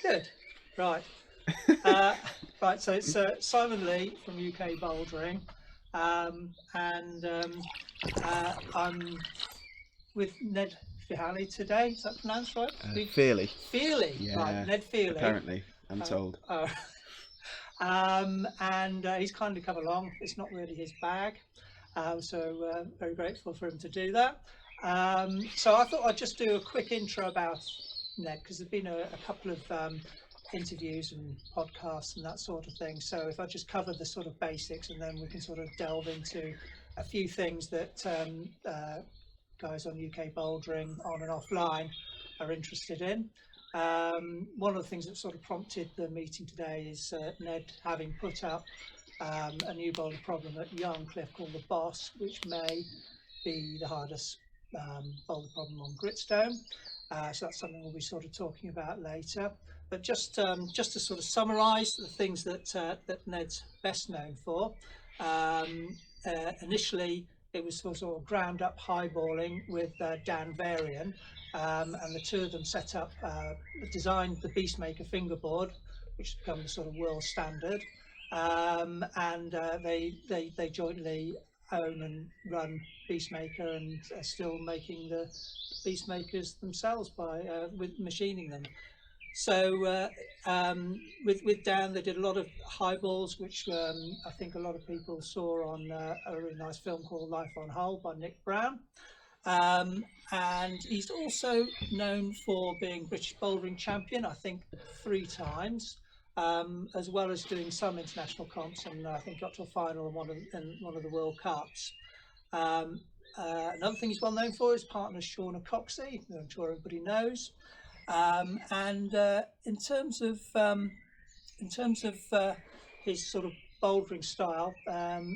Good. Right. Right. So it's Simon Lee from UK Bouldering, and I'm with Ned Feehally today. Is that pronounced right? Feehally. Feehally. Yeah. Right. Ned Feehally. Apparently, I'm told. And he's kindly come along. It's not really his bag, so very grateful for him to do that. So I thought I'd just do a quick intro about Ned, because there's been a couple of interviews and podcasts and that sort of thing. So if I just cover the sort of basics, and then we can sort of delve into a few things that guys on UK Bouldering on and offline are interested in. One of the things that sort of prompted the meeting today is Ned having put up a new boulder problem at Yarn Cliff called the Boss, which may be the hardest boulder problem on gritstone. So that's something we'll be sort of talking about later. But just to sort of summarise the things that that Ned's best known for. Initially, it was sort of ground up highballing with Dan Varian. And the two of them set up, designed the Beastmaker fingerboard, which has become the sort of world standard, and they jointly own and run Beastmaker, and are still making the Beastmakers themselves by with machining them. So with Dan, they did a lot of highballs, which I think a lot of people saw on a really nice film called Life on Hull by Nick Brown. And he's also known for being British Bouldering Champion, I think 3 times, as well as doing some international comps, and I think got to a final in one of the World Cups. Another thing he's well known for is partner Shauna Coxey, who I'm sure everybody knows. And in terms of his sort of bouldering style,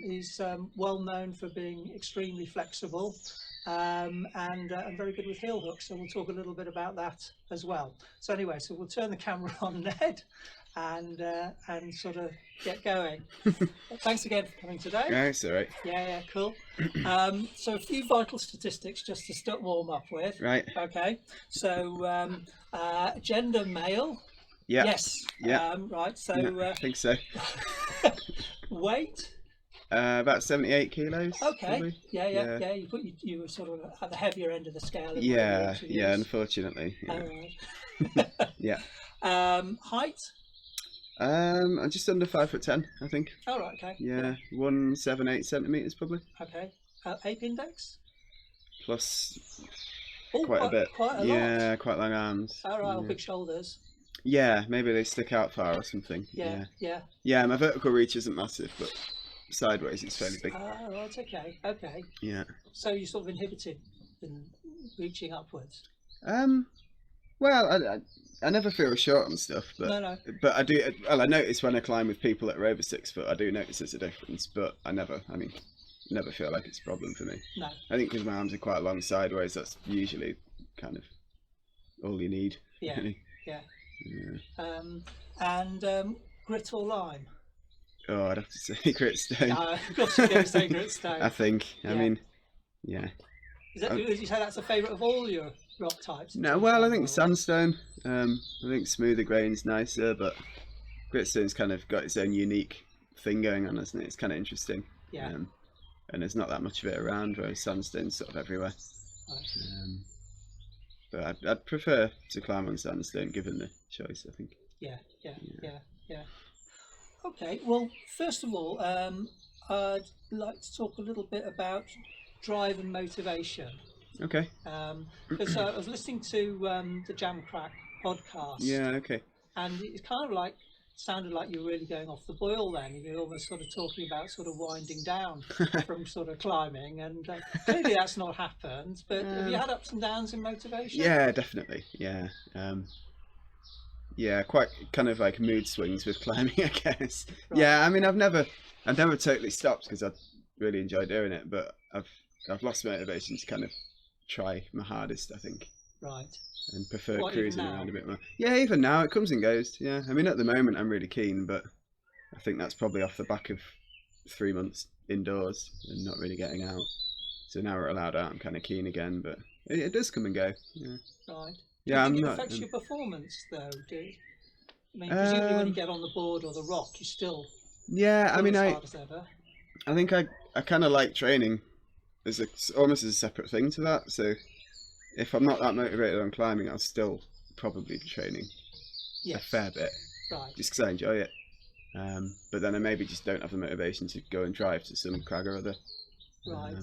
he's well known for being extremely flexible. And very good with heel hooks, so we'll talk a little bit about that as well. So anyway, so we'll turn the camera on Ned and sort of get going. Thanks again for coming today. Yeah, it's all right. Yeah, cool. So a few vital statistics just to start warm up with. Right. Okay. So gender male. Yeah. Yes. Yeah. Right. So I think so. weight. About 78 kilos. Okay. Probably. Yeah. You were sort of at the heavier end of the scale. Yeah. Unfortunately. Yeah. Right. Yeah. Height. I'm just under 5'10", I think. Oh, right. Okay. Yeah. 178 centimeters probably. Okay. Ape index. Plus. Oh, quite a bit. Quite a lot. Yeah. Quite long arms. All right. Big shoulders. Yeah. Maybe they stick out far or something. Yeah. Yeah. My vertical reach isn't massive, but sideways it's fairly big. Oh, right, okay. Yeah. So you're sort of inhibited in reaching upwards? Well, I never feel short and stuff, but No. But I do. Well, I notice when I climb with people that are over 6 foot, I do notice there's a difference. But I never feel like it's a problem for me. No. I think because my arms are quite long sideways, that's usually kind of all you need. Yeah. Really. Yeah. And grit or lime? Oh, I'd have to say gritstone. Of course you're going to say gritstone. I think. Yeah. I mean, yeah. Would you say that's a favourite of all your rock types? No, well, I think sandstone. I think smoother grain's nicer, but gritstone's kind of got its own unique thing going on, hasn't it? It's kind of interesting. Yeah. And there's not that much of it around, whereas sandstone's sort of everywhere. Right. But I'd prefer to climb on sandstone, given the choice, I think. Yeah. Okay, well, first of all, I'd like to talk a little bit about drive and motivation. Okay. Because I was listening to the Jam Crack podcast. Yeah, okay. And it's kind of sounded like you were really going off the boil then. You were almost sort of talking about sort of winding down from sort of climbing, and clearly that's not happened. But have you had ups and downs in motivation? Yeah, definitely. Yeah. Yeah, quite kind of like mood swings with climbing, I guess. Right. Yeah, I mean, I've never totally stopped because I really enjoy doing it, but I've lost motivation to kind of try my hardest, I think. Right. And prefer cruising around a bit more. Yeah, even now it comes and goes. Yeah, I mean, at the moment I'm really keen, but I think that's probably off the back of 3 months indoors and not really getting out. So now we're allowed out, I'm kind of keen again, but it does come and go. Yeah. Right. Yeah, Do you think it affects your performance though? I mean, presumably when you get on the board or the rock, you still yeah. I mean, as hard as ever. I think I kind of like training as almost as a separate thing to that. So if I'm not that motivated on climbing, I'll still probably be training a fair bit, right? Just because I enjoy it. But then I maybe just don't have the motivation to go and drive to some crag or other. Right.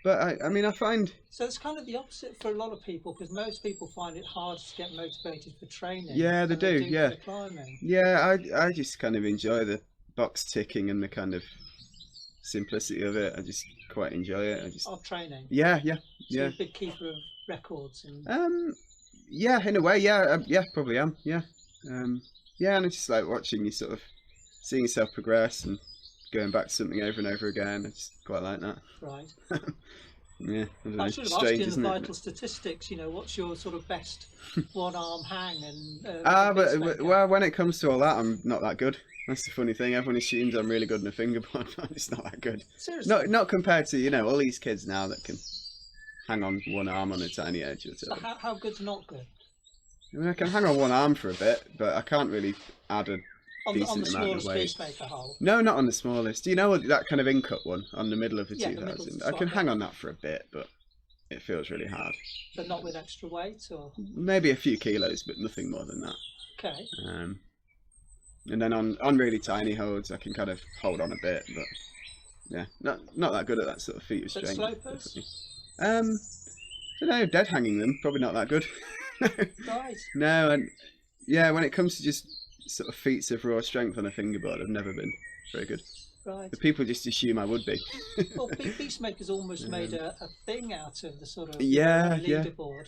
But I mean, I find... So it's kind of the opposite for a lot of people, because most people find it hard to get motivated for training. Yeah, they do, yeah. For climbing. Yeah, I just kind of enjoy the box ticking and the kind of simplicity of it. I just quite enjoy it. Of training? Yeah. So you're a big keeper of records? Yeah, in a way, yeah, probably am, yeah. Yeah, and it's just like watching you sort of, seeing yourself progress and going back to something over and over again. I just quite like that. Right. Yeah, I don't know. I should have asked you in the vital statistics, what's your sort of best one-arm hang? But well, when it comes to all that, I'm not that good. That's the funny thing. Everyone assumes I'm really good in a fingerboard, but it's not that good. Seriously? Not compared to, all these kids now that can hang on one arm on a tiny edge or so how good's not good? I mean, I can hang on one arm for a bit, but I can't really add a decent amount of weight. Peacemaker hole? No, not on the smallest. Do you know that kind of in-cut one on the middle of the 2000? The middle, I can hang on that for a bit, but it feels really hard. But not with extra weight, or maybe a few kilos, but nothing more than that. Okay. And then on really tiny holds, I can kind of hold on a bit, but yeah, not that good at that sort of feat of strength. Slopers? I don't know, dead hanging them, probably not that good. Right. No, and yeah, when it comes to just sort of feats of raw strength on a fingerboard, I've never been very good. Right. The people just assume I would be. Well, Beastmaker's almost made a thing out of the sort of leaderboard.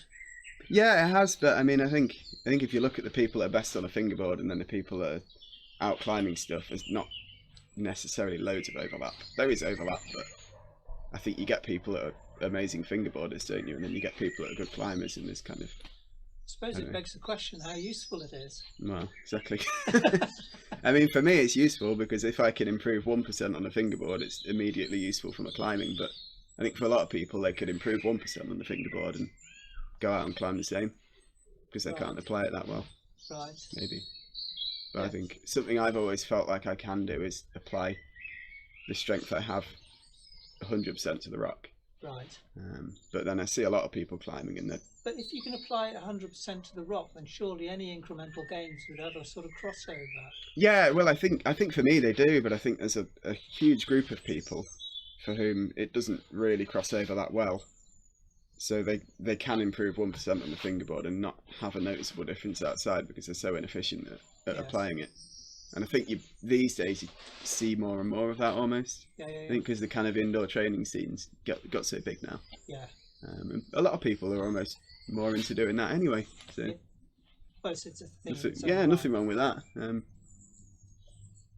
Yeah, it has, but I mean, I think if you look at the people that are best on a fingerboard and then the people that are out climbing stuff, there's not necessarily loads of overlap. There is overlap, but I think you get people that are amazing fingerboarders, don't you? And then you get people that are good climbers, and there's kind of... I suppose it begs the question how useful it is. Well, exactly. I mean, for me, it's useful because if I can improve 1% on a fingerboard, it's immediately useful for my climbing. But I think for a lot of people, they could improve 1% on the fingerboard and go out and climb the same because they can't apply it that well. Right. Maybe. But I think something I've always felt like I can do is apply the strength I have 100% to the rock. Right. But then I see a lot of people climbing and But if you can apply it 100% to the rock, then surely any incremental gains would have a sort of crossover. Yeah, well, I think for me they do, but I think there's a huge group of people for whom it doesn't really cross over that well. So they can improve 1% on the fingerboard and not have a noticeable difference outside because they're so inefficient at applying it. And I think these days you see more and more of that almost. Yeah. I think because the kind of indoor training scenes got so big now. Yeah. And a lot of people are almost more into doing that anyway. So yeah. Well, it's a thing. Nothing wrong with that.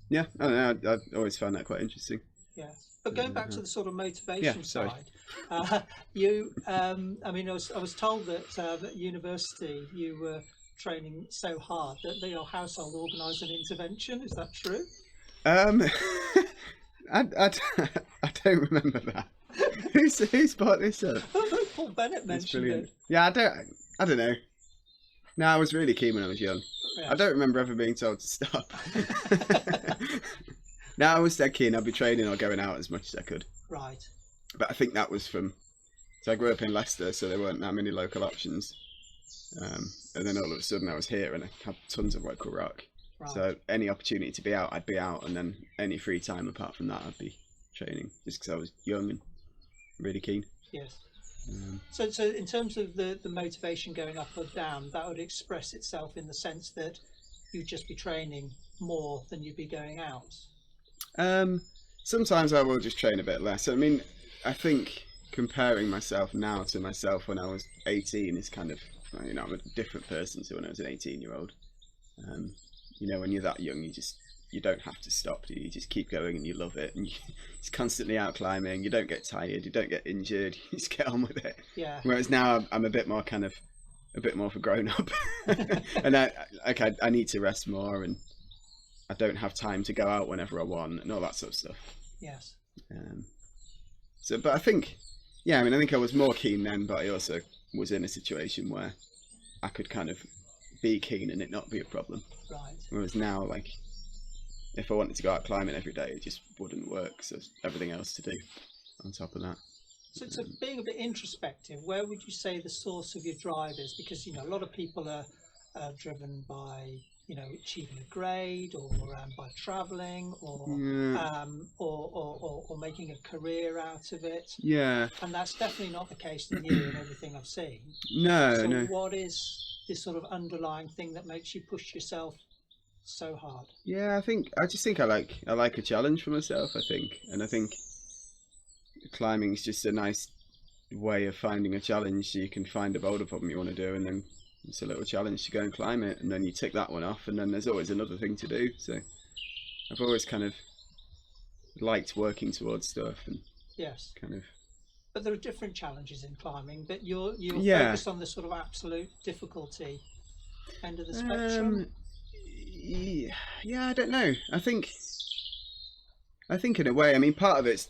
Yeah, I don't know. I always found that quite interesting. Yeah. But going back to the sort of motivation side, I mean, I was told that at university you were training so hard that your household organised an intervention. Is that true? I don't remember that. Who's brought this up? Paul Bennett mentioned it. Yeah, I don't know. No, I was really keen when I was young. Yeah. I don't remember ever being told to stop. No, I was dead keen. I'd be training or going out as much as I could. Right. But I think that was so I grew up in Leicester, so there weren't that many local options. And then all of a sudden I was here and I had tons of local rock. Right. So any opportunity to be out, I'd be out, and then any free time apart from that, I'd be training, just because I was young and really keen. Yes. So in terms of the motivation going up or down, that would express itself in the sense that you'd just be training more than you'd be going out. Sometimes I will just train a bit less. I mean, I think comparing myself now to myself when I was 18 is kind of, I'm a different person to when I was an 18-year-old. When you're that young, you don't have to stop, do you? You just keep going and you love it, and you're constantly out climbing. You don't get tired, you don't get injured, you just get on with it. Yeah. Whereas now I'm a bit more of a grown up, and I need to rest more, and I don't have time to go out whenever I want, and all that sort of stuff. Yes. But I think, I think I was more keen then, but I also was in a situation where I could kind of be keen and it not be a problem. Right. Whereas now, like, if I wanted to go out climbing every day, it just wouldn't work. So there's everything else to do on top of that. So being a bit introspective, where would you say the source of your drive is? Because, you know, a lot of people are driven by, you know, achieving a grade, or by travelling, or making a career out of it. Yeah. And that's definitely not the case in you and everything I've seen. No, so no. What is this sort of underlying thing that makes you push yourself so hard? Yeah, I just think I like a challenge for myself, I think. And I think climbing is just a nice way of finding a challenge. So you can find a boulder problem you want to do, and then it's a little challenge to go and climb it, and then you tick that one off, and then there's always another thing to do. So I've always kind of liked working towards stuff, and yes, kind of. But there are different challenges in climbing, but you're focused on the sort of absolute difficulty end of the spectrum. Yeah, I don't know. I think in a way, I mean, part of it's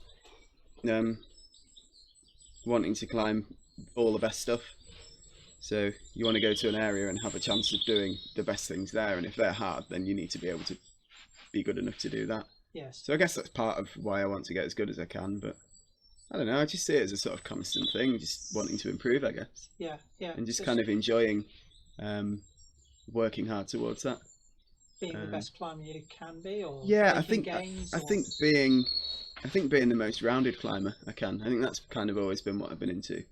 wanting to climb all the best stuff. So you want to go to an area and have a chance of doing the best things there, and if they're hard, then you need to be able to be good enough to do that. Yes. So I guess that's part of why I want to get as good as I can, but I don't know, I just see it as a sort of constant thing, just wanting to improve, I guess. Yeah, yeah. And just kind of enjoying working hard towards that. Being the best climber you can be, or yeah, I think being the most rounded climber I can. I think that's kind of always been what I've been into.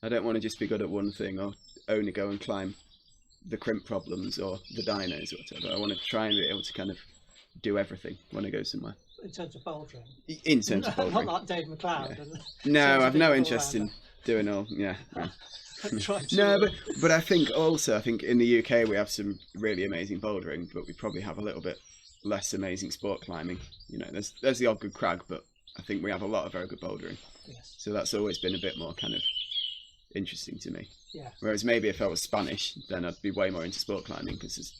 I don't want to just be good at one thing, or only go and climb the crimp problems or the dinos or whatever. I want to try and be able to kind of do everything when I go somewhere. In terms of bouldering? In terms of bouldering. Not like Dave McLeod. Yeah. No, I've no interest in doing all, yeah. No, but I think in the UK we have some really amazing bouldering, but we probably have a little bit less amazing sport climbing. You know, there's the odd good crag, but I think we have a lot of very good bouldering. Yes. So that's always been a bit more kind of interesting to me. Yeah. Whereas maybe if I was Spanish, then I'd be way more into sport climbing because there's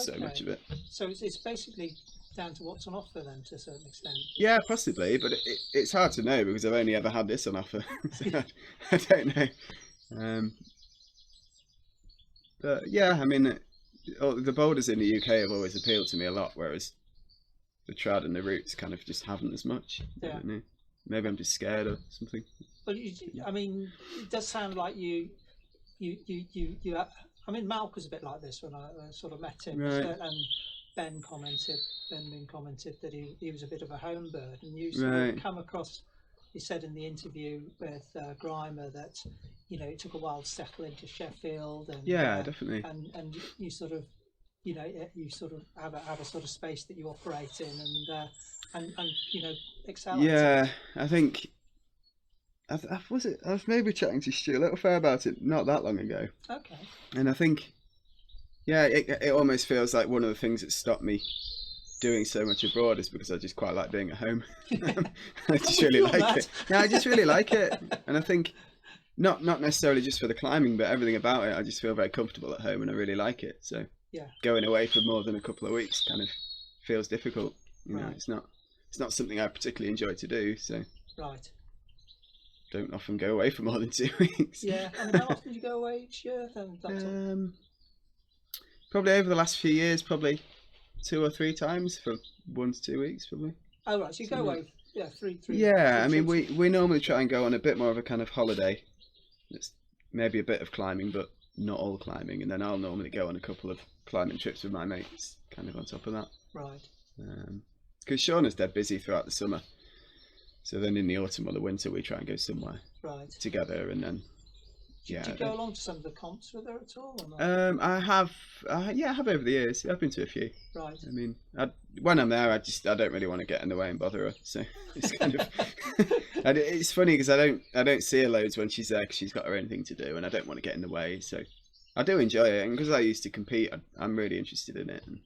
so much of it. So it's basically down to what's on offer then, to a certain extent. Yeah, possibly, but it's hard to know because I've only ever had this on offer. So I don't know. But yeah, I mean, the boulders in the UK have always appealed to me a lot, whereas the trad and the roots kind of just haven't as much. Yeah. I don't know. Maybe I'm just scared or something. But I mean, it does sound like you. I mean, Malk was a bit like this when I sort of met him, right. And Ben commented that he was a bit of a home bird, and you sort of come across. He said in the interview with Grimer that, you know, it took a while to settle into Sheffield, and yeah, definitely, and you sort of, you know, you sort of have a sort of space that you operate in, and you know, excel. Yeah, I think. I was maybe chatting to Stu a little fair about it not that long ago. Okay. And I think, yeah, it almost feels like one of the things that stopped me doing so much abroad is because I just quite like being at home. I just really like it. Yeah, I just really like it, and I think not necessarily just for the climbing, but everything about it. I just feel very comfortable at home, and I really like it. So yeah, going away for more than a couple of weeks kind of feels difficult. You know, it's not something I particularly enjoy to do. So don't often go away for more than 2 weeks. Yeah, I mean, how often do you go away each year? Probably over the last few years, probably 2 or 3 times for 1 to 2 weeks, probably. Oh right, so you go away, yeah, three. Yeah, I mean, we normally try and go on a bit more of a kind of holiday. It's maybe a bit of climbing, but not all climbing, and then I'll normally go on a couple of climbing trips with my mates, kind of on top of that. Right. Because Shauna's dead busy throughout the summer. So then in the autumn or the winter we try and go somewhere together, and then do you go along to some of the comps with her at all, or not? I have over the years. I've been to a few. Right. I mean, when I'm there, I don't really want to get in the way and bother her. So it's kind of it's funny because I don't see her loads when she's there because she's got her own thing to do, and I don't want to get in the way. So I do enjoy it, and because I used to compete, I'm really interested in it. And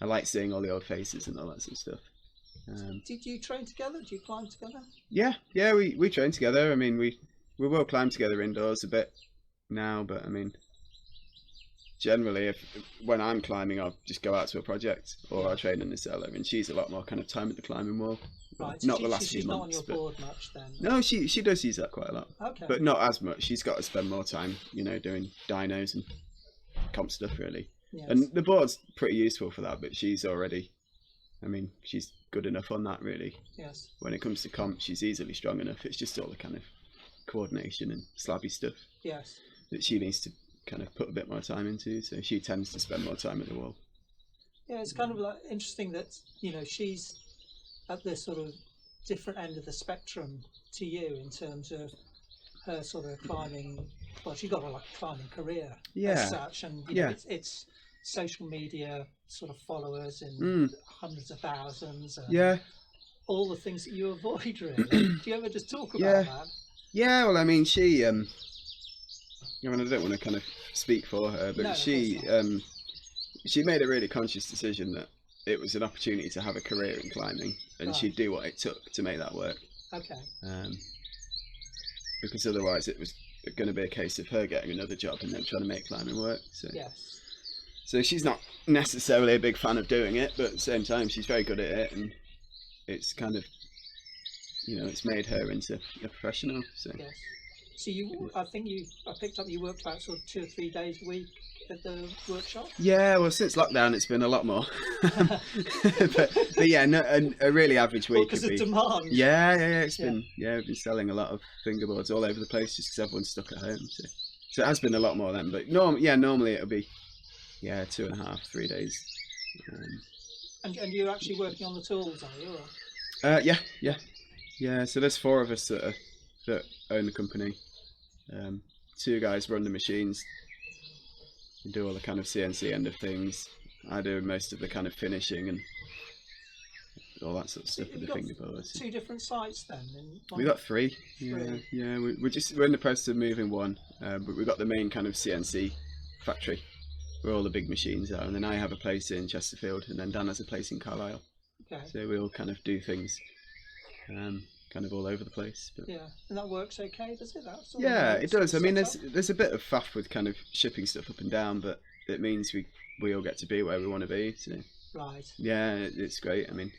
I like seeing all the old faces and all that sort of stuff. Did you train together? Do you climb together? Yeah, we train together. I mean, we will climb together indoors a bit now, but I mean, generally, when I'm climbing, I'll just go out to a project or I'll train in the cellar. And she's a lot more kind of time at the climbing wall. Right. Not the last few months. She's not on your board much then. No, she does use that quite a lot. Okay. But not as much. She's got to spend more time, you know, doing dynos and comp stuff really. Yes. And the board's pretty useful for that, but she's already, I mean, she's good enough on that really. Yes. When it comes to comp, she's easily strong enough. It's just all the kind of coordination and slabby stuff Yes. that she needs to kind of put a bit more time into. So she tends to spend more time at the wall. Yeah, it's kind of like interesting that, you know, she's at this sort of different end of the spectrum to you in terms of her sort of climbing. Well, she's got a like climbing career as such, and you know, it's social media sort of followers in hundreds of thousands. And all the things that you avoid, really. Do you ever just talk about that? Yeah, well, I mean, she. I mean, I don't want to kind of speak for her, but she made a really conscious decision that it was an opportunity to have a career in climbing, and she'd do what it took to make that work. Okay. Because otherwise, it was going to be a case of her getting another job and then trying to make climbing work. So. Yes. So she's not necessarily a big fan of doing it, but at the same time, she's very good at it, and it's kind of, you know, it's made her into a professional. So. Yes. So I picked up you worked about sort of 2 or 3 days a week at the workshop. Yeah, well, since lockdown, it's been a lot more. but yeah, no, a really average week. Because of demand. Yeah. It's been we've been selling a lot of fingerboards all over the place just because everyone's stuck at home. So it has been a lot more then. But normally it'll be 2.5, 3 days. And you're actually working on the tools, are you? Or? Yeah. So there's 4 of us that own the company. 2 guys run the machines. We do all the kind of CNC end of things. I do most of the kind of finishing and all that sort of stuff with the fingerboards. 2 different sites then? We got 3. Yeah. We're in the process of moving one, but we've got the main kind of CNC factory where all the big machines are, and then I have a place in Chesterfield, and then Dan has a place in Carlisle. Okay. So we all kind of do things kind of all over the place. But yeah, and that works okay, does it? It does. I mean, there's a bit of faff with kind of shipping stuff up and down, but it means we all get to be where we want to be. So. Right. Yeah, it's great. I mean,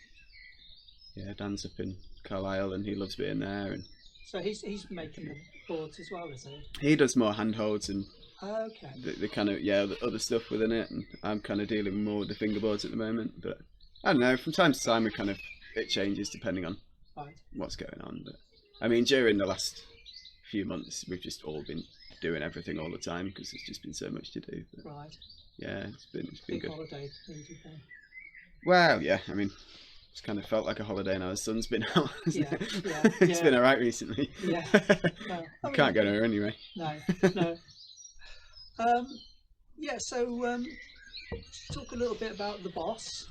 Dan's up in Carlisle and he loves being there. And so he's making the boards as well, is he? He does more handholds and okay. the kind of the other stuff within it, and I'm kind of dealing more with the fingerboards at the moment. But I don't know. From time to time, it changes depending on. Right. What's going on, but I mean during the last few months we've just all been doing everything all the time because there's just been so much to do. But right. Yeah, it's been big good. Holiday. Well, yeah, I mean it's kind of felt like a holiday now. The sun's been out. It's been alright recently. Yeah. No, can't go nowhere anyway. No. So let's talk a little bit about the boss.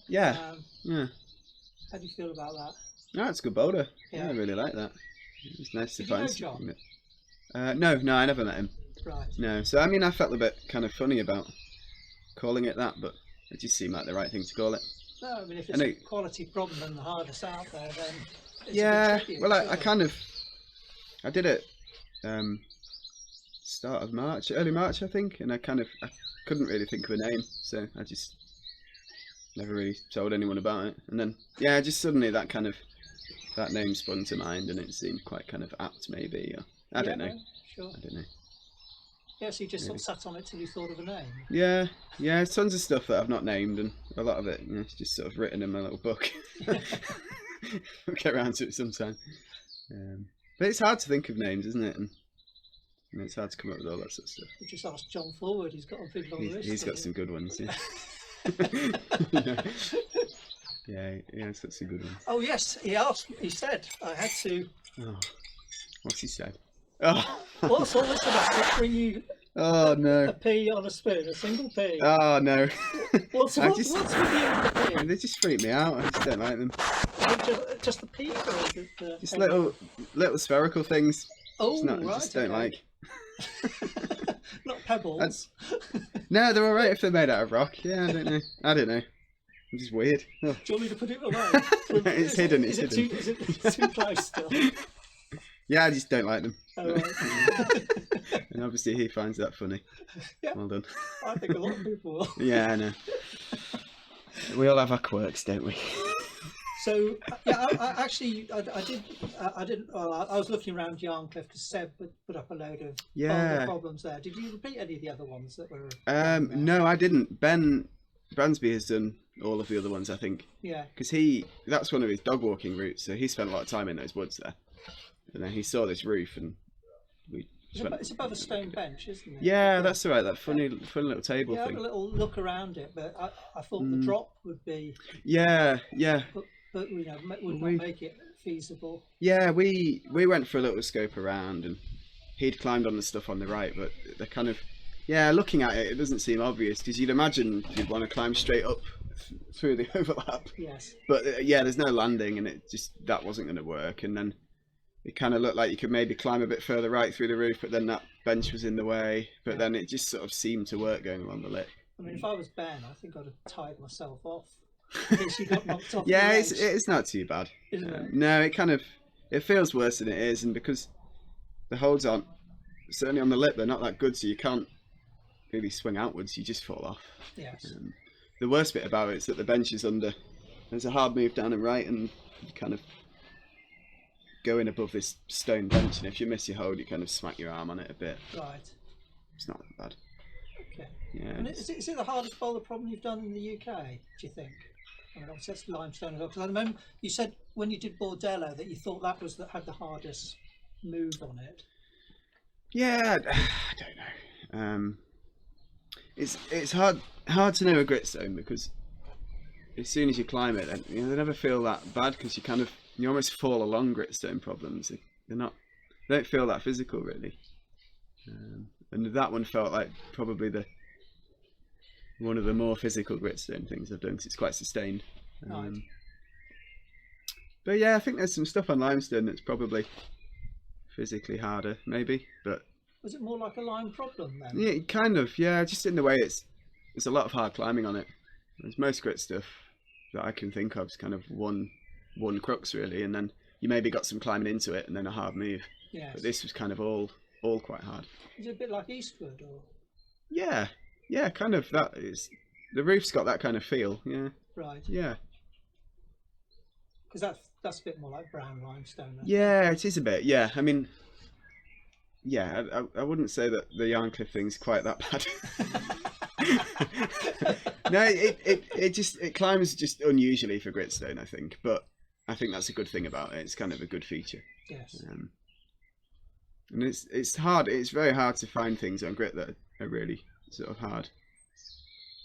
Yeah. How do you feel about that? No, it's a good boulder. Yeah, I really like that. It's nice to find something. No, I never met him. Right. No, so I mean, I felt a bit kind of funny about calling it that, but it just seemed like the right thing to call it. No, I mean, if it's a quality problem and the hardest out there, then it's I did it start of March, early March, I think, and I couldn't really think of a name, so I just never really told anyone about it. And then, just suddenly that name spun to mind, and it seemed quite kind of apt, maybe. I don't know. Sure. I don't know. Yeah, so you just sort of sat on it till you thought of a name. Yeah, tons of stuff that I've not named, and a lot of it, it's just sort of written in my little book. We'll get around to it sometime. But it's hard to think of names, isn't it? And it's hard to come up with all that sort of stuff. We just asked John Forward. He's got a big long list. He's got some good ones. Yeah. He's got some good ones. Oh yes, he said I had to. Oh, what's he said? Oh. What's all this about? Bring you a pea on a spoon, a single pea. Oh no. What's with you with the pea? They just freak me out. I just don't like them. Just the pea, or is it the just little spherical things. Oh, right. I just don't like. Not pebbles. No, they're alright if they're made out of rock. Yeah, I don't know. I'm just weird. Oh. Do you want me to put it away? It's hidden. Is it too close still? Yeah, I just don't like them. Oh, right. And obviously he finds that funny. Yeah. Well done. I think a lot of people will. Yeah, I know. We all have our quirks, don't we? So yeah, I didn't. I was looking around Yarncliffe because Seb put up a load of boulder problems there. Did you repeat any of the other ones that were? No, I didn't. Ben Bransby has done all of the other ones, I think. Yeah. Because that's one of his dog walking routes, so he spent a lot of time in those woods there. And then he saw this roof, and it's above a stone bench, isn't it? Yeah, that's right. That funny little table thing. Have a little look around it, but I thought the drop would be. Yeah. But would not make it feasible. Yeah, we went for a little scope around, and he'd climbed on the stuff on the right, but they're kind of, looking at it, it doesn't seem obvious, because you'd imagine you'd want to climb straight up through the overlap. Yes. But there's no landing, and that wasn't going to work. And then it kind of looked like you could maybe climb a bit further right through the roof, but then that bench was in the way. But then it just sort of seemed to work going along the lip. I mean, if I was Ben, I think I'd have tied myself off. In case you got knocked off. Yeah, it's not too bad. Isn't it? No, it feels worse than it is, and because the holds aren't, certainly on the lip, they're not that good, so you can't really swing outwards. You just fall off. Yes. The worst bit about it is that the bench is under. There's a hard move down and right, and you kind of go in above this stone bench, and if you miss your hold, you kind of smack your arm on it a bit. Right. It's not that bad. Okay. Yeah. And is it the hardest boulder problem you've done in the UK? Do you think? I mean, obviously that's limestone as well. Because I remember you said when you did boulderer that you thought that had the hardest move on it. Yeah, I don't know. It's hard to know a gritstone, because as soon as you climb it, they never feel that bad, because you almost fall along gritstone problems. They don't feel that physical really. And that one felt like probably one of the more physical gritstone things I've done, because it's quite sustained. Right. But yeah, I think there's some stuff on limestone that's probably physically harder, maybe. But was it more like a lime problem then? Yeah, kind of. Yeah, just in the way there's a lot of hard climbing on it. There's most grit stuff that I can think of is kind of one crux really, and then you maybe got some climbing into it and then a hard move. Yes. But this was kind of all quite hard. Is it a bit like Eastwood or? Yeah, kind of. That is, the roof's got that kind of feel. Yeah. Right. Yeah. Because that's a bit more like brown limestone. Yeah, it is a bit. Yeah, I mean, yeah, I wouldn't say that the Yarncliffe thing's quite that bad. No, it climbs just unusually for gritstone, I think, but I think that's a good thing about it. It's kind of a good feature. Yes. And it's hard. It's very hard to find things on grit that are really sort of hard.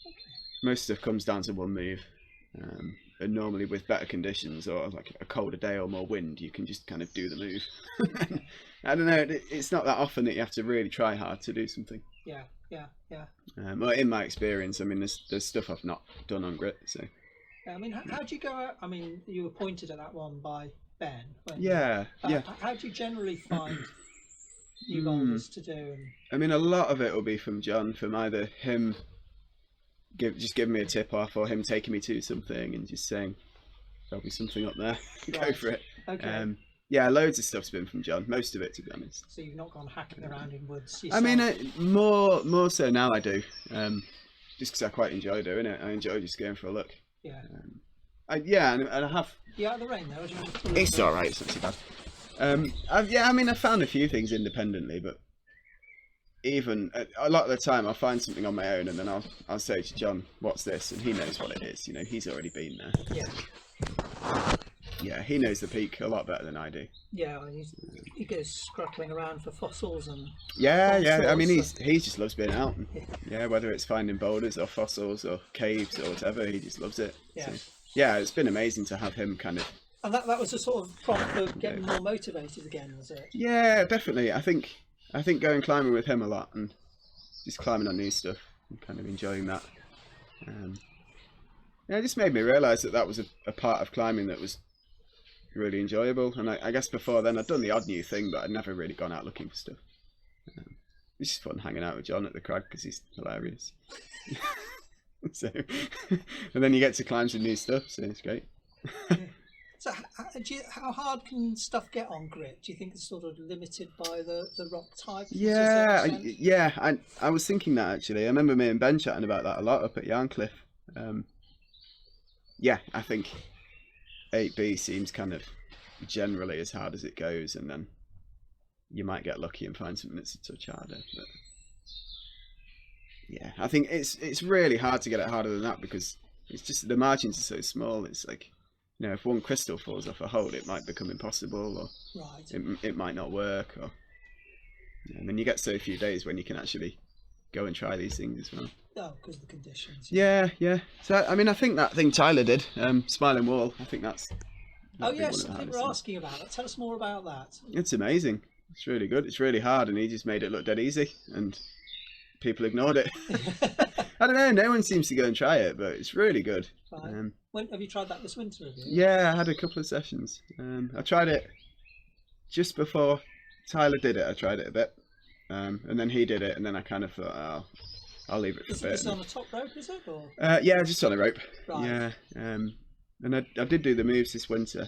Okay. Most stuff comes down to one move, and normally with better conditions or like a colder day or more wind, you can just kind of do the move. I don't know. It's not that often that you have to really try hard to do something. Yeah. Well, in my experience, I mean, there's stuff I've not done on grit. So. I mean, how do you go out? I mean, you were pointed at that one by Ben. Yeah. How do you generally find new boulders to do? I mean, a lot of it will be from John, from either him just giving me a tip off, or him taking me to something and just saying there'll be something up there. Go Right. for it. Okay. Yeah, loads of stuff's been from John. Most of it, to be honest. So you've not gone hacking around in woods yourself? I mean, more so now I do. Just because I quite enjoy doing it. I enjoy just going for a look. Yeah. And I have. You out of the rain though? Or do you want to It's all right. It's not too bad. I mean, I've found a few things independently, but even a lot of the time, I'll find something on my own, and then I'll say to John, "What's this?" And he knows what it is. You know, he's already been there. Yeah. Yeah, he knows the peak a lot better than I do. Yeah, he goes scrapping around for fossils and. Yeah. I mean, he just loves being out. Yeah, whether it's finding boulders or fossils or caves or whatever, he just loves it. Yeah. So, yeah, it's been amazing to have him kind of. And that was a sort of prompt for getting more motivated again, was it? Yeah, definitely. I think going climbing with him a lot and just climbing on new stuff and kind of enjoying that. It just made me realise that was a part of climbing that was really enjoyable. And I guess before then I'd done the odd new thing, but I'd never really gone out looking for stuff. It's just fun hanging out with John at the crag because he's hilarious. So, and then you get to climb some new stuff, so it's great. So how hard can stuff get on grit? Do you think it's sort of limited by the rock type? Yeah. I was thinking that actually. I remember me and Ben chatting about that a lot up at Yarncliffe. Yeah, I think 8B seems kind of generally as hard as it goes, and then you might get lucky and find something that's a touch harder. But yeah, I think it's really hard to get it harder than that, because it's just the margins are so small. It's like, you know, if one crystal falls off a hold, it might become impossible, or it might not work, or and then you get so few days when you can actually go and try these things as well. Oh, because of the conditions. Yeah. So I mean, I think that thing Tyler did, Smiling Wall, I think that's. Oh yes, people were asking about it. Tell us more about that. It's amazing. It's really good. It's really hard, and he just made it look dead easy, and people ignored it. I don't know. No one seems to go and try it, but it's really good. Right. When have you tried that this winter? Have you? Yeah, I had a couple of sessions. I tried it just before Tyler did it. I tried it a bit, and then he did it, and then I kind of thought, oh, I'll leave it for a bit. Is it on a top rope, is it? Or? Yeah, just on a rope. Right. Yeah, and I did do the moves this winter,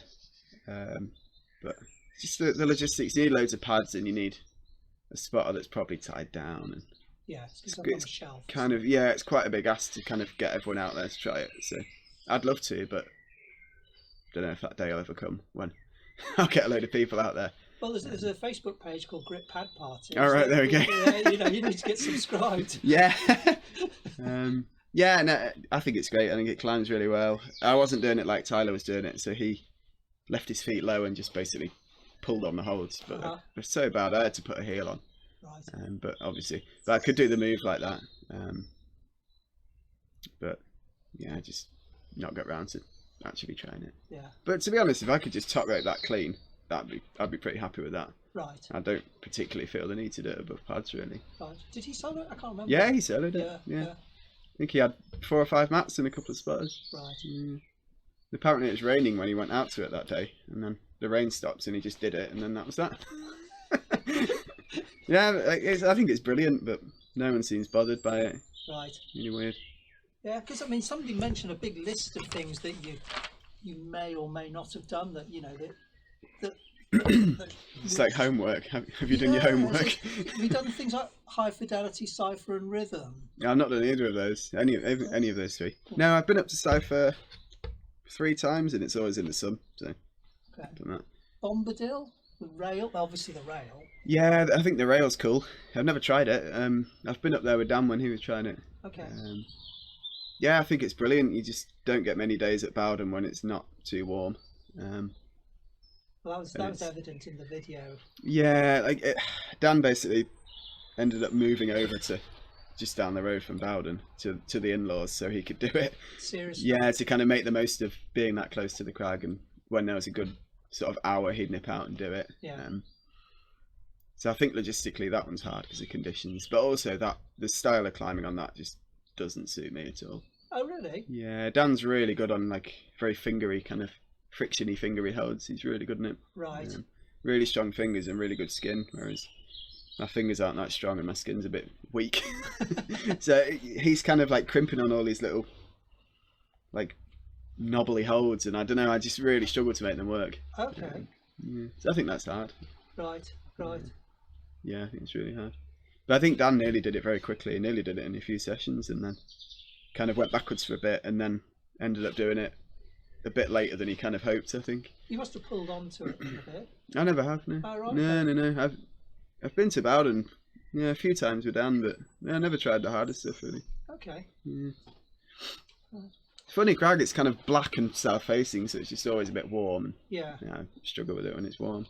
but just the logistics. You need loads of pads, and you need a spotter that's probably tied down. And yeah, it's on a shelf. Kind of, yeah, it's quite a big ask to kind of get everyone out there to try it. So I'd love to, but don't know if that day will ever come when I'll get a load of people out there. Well, there's a Facebook page called Grit Pad Party. All right, there we go. You know, you need to get subscribed. Yeah. Yeah, no, I think it's great. I think it climbs really well. I wasn't doing it like Tyler was doing it, so he left his feet low and just basically pulled on the holds. But they're so bad, I had to put a heel on. Right. But I could do the move like that. But yeah, I just not got round to actually trying it. Yeah. But to be honest, if I could just top rope that clean, I'd be pretty happy with that. Right. I don't particularly feel the need to do it above pads, really. Right. Did he solo it? I can't remember. Yeah, he soloed it. Yeah. I think he had 4 or 5 mats and a couple of spotters. Right. Apparently it was raining when he went out to it that day, and then the rain stopped and he just did it, and then that was that. Yeah, I think it's brilliant, but no one seems bothered by it. Right. Really weird. Yeah, because I mean, somebody mentioned a big list of things that you may or may not have done that, you know, that it's like homework. Have you done your homework? Have you done things like high fidelity, cipher, and rhythm? I've not done either of those. Any of those 3. No, I've been up to cipher 3 times, and it's always in the sun. So okay. I've done that. Bombadil, the rail, obviously the rail. Yeah, I think the rail's cool. I've never tried it. I've been up there with Dan when he was trying it. Okay. Yeah, I think it's brilliant. You just don't get many days at Bowden when it's not too warm. Well, that was evident in the video. Yeah, Dan basically ended up moving over to just down the road from Bowden to the in-laws so he could do it. Seriously? Yeah, to kind of make the most of being that close to the crag, and when there was a good sort of hour, he'd nip out and do it. Yeah. So I think logistically that one's hard because of conditions, but also that the style of climbing on that just doesn't suit me at all. Oh, really? Yeah, Dan's really good on like very fingery, kind of frictiony fingery holds. He's really good in it. Right. Really strong fingers and really good skin, whereas my fingers aren't that strong and my skin's a bit weak. So he's kind of like crimping on all these little like knobbly holds, and I don't know, I just really struggle to make them work. Okay. Yeah. So I think that's hard. Right. Yeah, I think it's really hard. But I think Dan nearly did it very quickly. He nearly did it in a few sessions, and then kind of went backwards for a bit, and then ended up doing it a bit later than he kind of hoped, I think. You must have pulled on to it a bit. I never have, no. Oh, right. No. I've been to Bowden, a few times with Dan, but I never tried the harder stuff, really. Okay. Yeah. Funny crag, it's kind of black and south facing, so it's just always a bit warm. Yeah. I struggle with it when it's warm.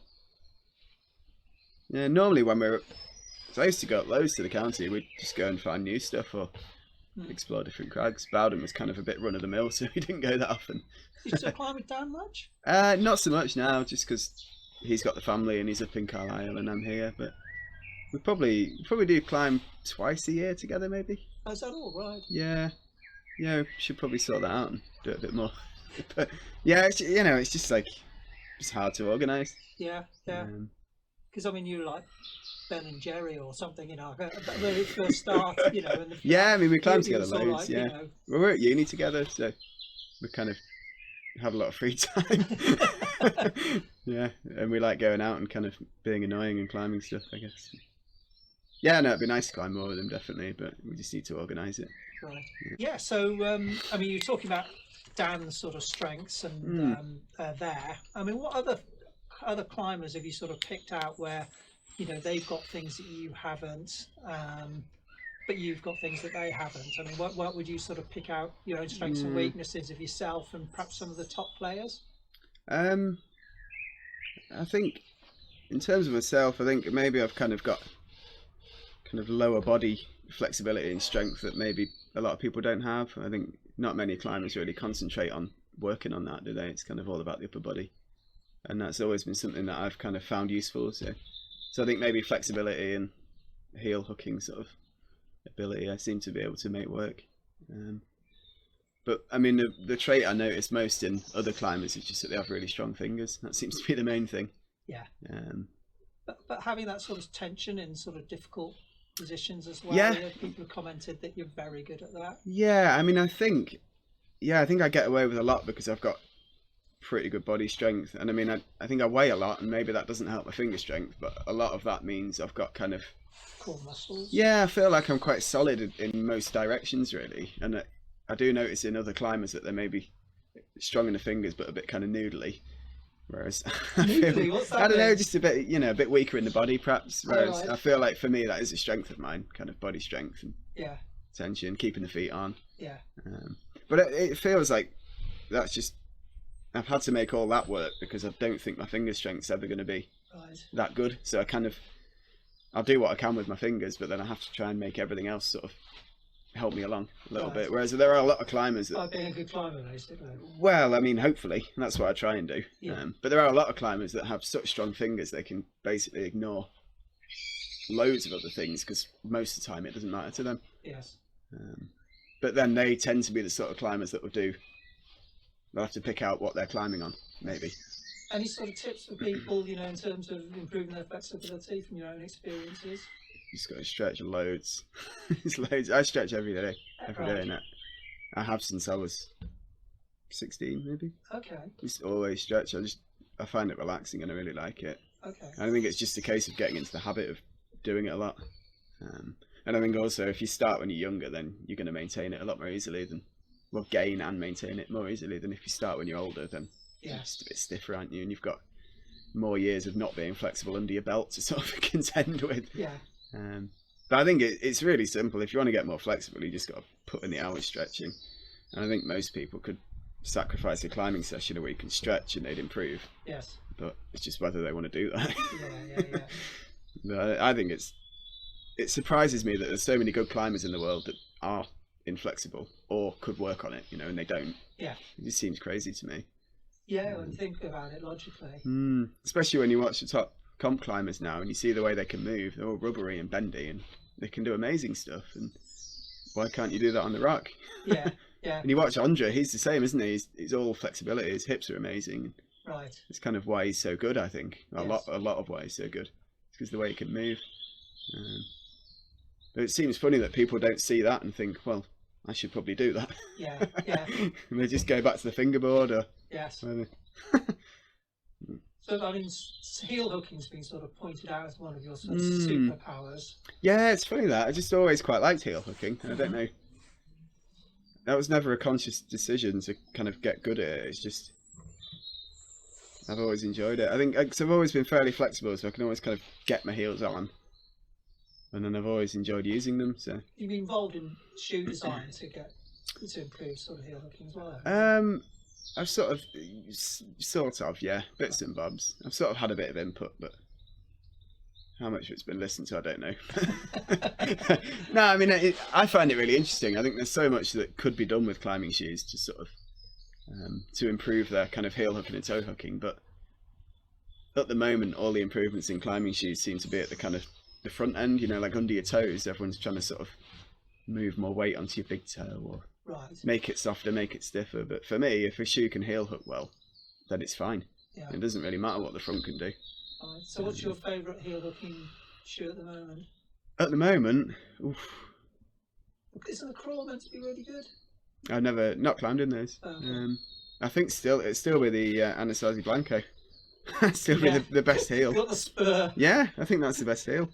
Yeah, normally when so I used to go up loads to the county, we'd just go and find new stuff or explore different crags. Bowden was kind of a bit run of the mill, so we didn't go that often. Did you still climb with Dan much? Not so much now, just because he's got the family and he's up in Carlisle and I'm here. But we probably do climb twice a year together, maybe. Oh, is that all right? Yeah, we should probably sort that out and do it a bit more. But yeah, it's just like it's hard to organise. Yeah. Because I mean, you like Ben and Jerry or something, when it first started, And yeah, I mean, we climbed together loads. Like, yeah, we were at uni together, so we kind of have a lot of free time. Yeah, and we like going out and kind of being annoying and climbing stuff, I guess. Yeah, no, it'd be nice to climb more with them, definitely, but we just need to organise it. Right. Yeah. So, I mean, you're talking about Dan's sort of strengths and there. I mean, what other climbers have you sort of picked out where, you know, they've got things that you haven't, but you've got things that they haven't? I mean, what would you sort of pick out, you know, strengths and weaknesses of yourself and perhaps some of the top players? I think in terms of myself, I think maybe I've kind of got kind of lower body flexibility and strength that maybe a lot of people don't have. I think not many climbers really concentrate on working on that, do they? It's kind of all about the upper body, and that's always been something that I've kind of found useful. So I think maybe flexibility and heel hooking sort of ability I seem to be able to make work. But I mean, the trait I notice most in other climbers is just that they have really strong fingers. That seems to be the main thing. Yeah. But having that sort of tension in sort of difficult positions as well. Yeah. People have commented that you're very good at that. Yeah, I mean, I think I get away with a lot because I've got pretty good body strength, and I mean, I think I weigh a lot, and maybe that doesn't help my finger strength, but a lot of that means I've got kind of core muscles. Yeah, I feel like I'm quite solid in most directions, really, and I do notice in other climbers that they're maybe strong in the fingers but a bit kind of noodly. Whereas Noodly, what's that I don't know, mean? just a bit, you know, a bit weaker in the body perhaps. Whereas right. I feel like for me that is a strength of mine, kind of body strength and Yeah. tension, keeping the feet on. Yeah. But it feels like that's just, I've had to make all that work because I don't think my finger strength's ever going to be that good. So I'll do what I can with my fingers, but then I have to try and make everything else sort of help me along a little bit. Whereas there are a lot of climbers that... Like being a good climber, basically. Well, I mean, hopefully. That's what I try and do. Yeah. But there are a lot of climbers that have such strong fingers they can basically ignore loads of other things because most of the time it doesn't matter to them. Yes. But then they tend to be the sort of climbers that will do... They'll have to pick out what they're climbing on, maybe. Any sort of tips for people, you know, in terms of improving their flexibility from your own experiences? You just got to stretch loads. It's loads. I stretch every day, and I have since I was 16, maybe. Okay. Just always stretch. I find it relaxing and I really like it. Okay. And I think it's just a case of getting into the habit of doing it a lot. And I think also if you start when you're younger, then you're going to maintain it a lot more easily than, well, gain and maintain it more easily than if you start when you're older. Then you're just a bit stiffer, aren't you? And you've got more years of not being flexible under your belt to sort of contend with. Yeah. But I think it's really simple. If you want to get more flexible, you just got to put in the hours stretching. And I think most people could sacrifice a climbing session a week and stretch and they'd improve. Yes. But it's just whether they want to do that. Yeah. But I think it surprises me that there's so many good climbers in the world that are inflexible or could work on it, you know, and they don't. Yeah. It just seems crazy to me. Yeah, when you think about it logically. Especially when you watch the top comp climbers now and you see the way they can move. They're all rubbery and bendy and they can do amazing stuff. And why can't you do that on the rock? Yeah. And you watch Andre, he's the same, isn't he? He's all flexibility. His hips are amazing. Right. It's kind of why he's so good, I think. A lot of why he's so good. It's because the way he can move. But it seems funny that people don't see that and think, well, I should probably do that. Yeah. And they just go back to the fingerboard or... Yes. So, I mean, heel hooking's been sort of pointed out as one of your sort of superpowers. Yeah, it's funny that. I just always quite liked heel hooking. I don't know. That was never a conscious decision to kind of get good at it. It's just... I've always enjoyed it. I think cause I've always been fairly flexible, so I can always kind of get my heels on. And then I've always enjoyed using them, so... You've been involved in shoe design to improve sort of heel hooking as well? I've sort of, yeah, bits and bobs. I've sort of had a bit of input, but how much it's been listened to, I don't know. No, I mean, I find it really interesting. I think there's so much that could be done with climbing shoes to sort of, to improve their kind of heel hooking and toe hooking. But at the moment, all the improvements in climbing shoes seem to be at the kind of the front end, you know, like under your toes. Everyone's trying to sort of move more weight onto your big toe or make it softer, make it stiffer. But for me, if a shoe can heel hook well, then it's fine. Yeah. It doesn't really matter what the front can do. Right. So what's your favourite heel hooking shoe at the moment? At the moment, Isn't the crawl meant to be really good? I've not climbed in those. Okay. I think it'd still be the Anasazi Blanco. Still be the best heel. Got the spur. Yeah, I think that's the best heel.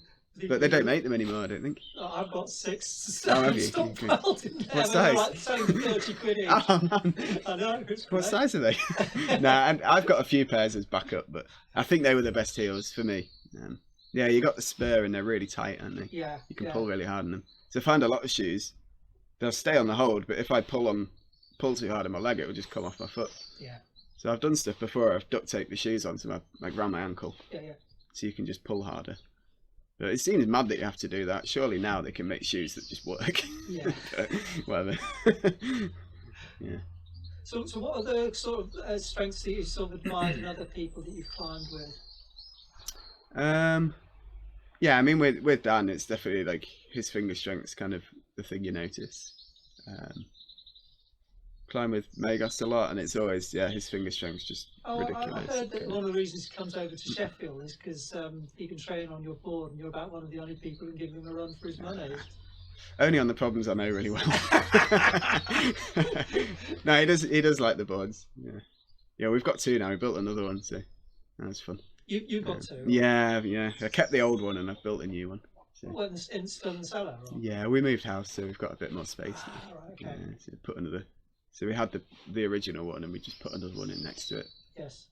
But they don't make them anymore, I don't think. I've got 6. Oh, have you? Stockpiled. What size? Like saying 30 quid each. Oh man. I know. What size are they? Nah, and I've got a few pairs as backup, but I think they were the best heels for me. Yeah, you got the spur and they're really tight, aren't they? Yeah. You can pull really hard on them. So I find a lot of shoes, they'll stay on the hold, but if I pull too hard on my leg, it will just come off my foot. Yeah. So I've done stuff before. I've duct taped the shoes onto around my ankle. Yeah. So you can just pull harder. But it seems mad that you have to do that. Surely now they can make shoes that just work. Yeah. Whatever. Yeah. So what are the sort of strengths that you sort of admired in other people that you've climbed with? Yeah, I mean with Dan, it's definitely like his finger strength's kind of the thing you notice. Climb with Megast a lot, and it's always his finger strength's just ridiculous. I heard that one of the reasons he comes over to Sheffield is because he can train on your board, and you're about one of the only people who can give him a run for his money. Only on the problems I know really well. No, he does like the boards. Yeah, we've got 2 now. We built another one, so that's fun. You've got 2? Yeah. I kept the old one and I've built a new one. So. Well, still in the cellar? Or? Yeah, we moved house, so we've got a bit more space now. Right, okay. Yeah, so put another. So we had the original one, and we just put another one in next to it. Yes.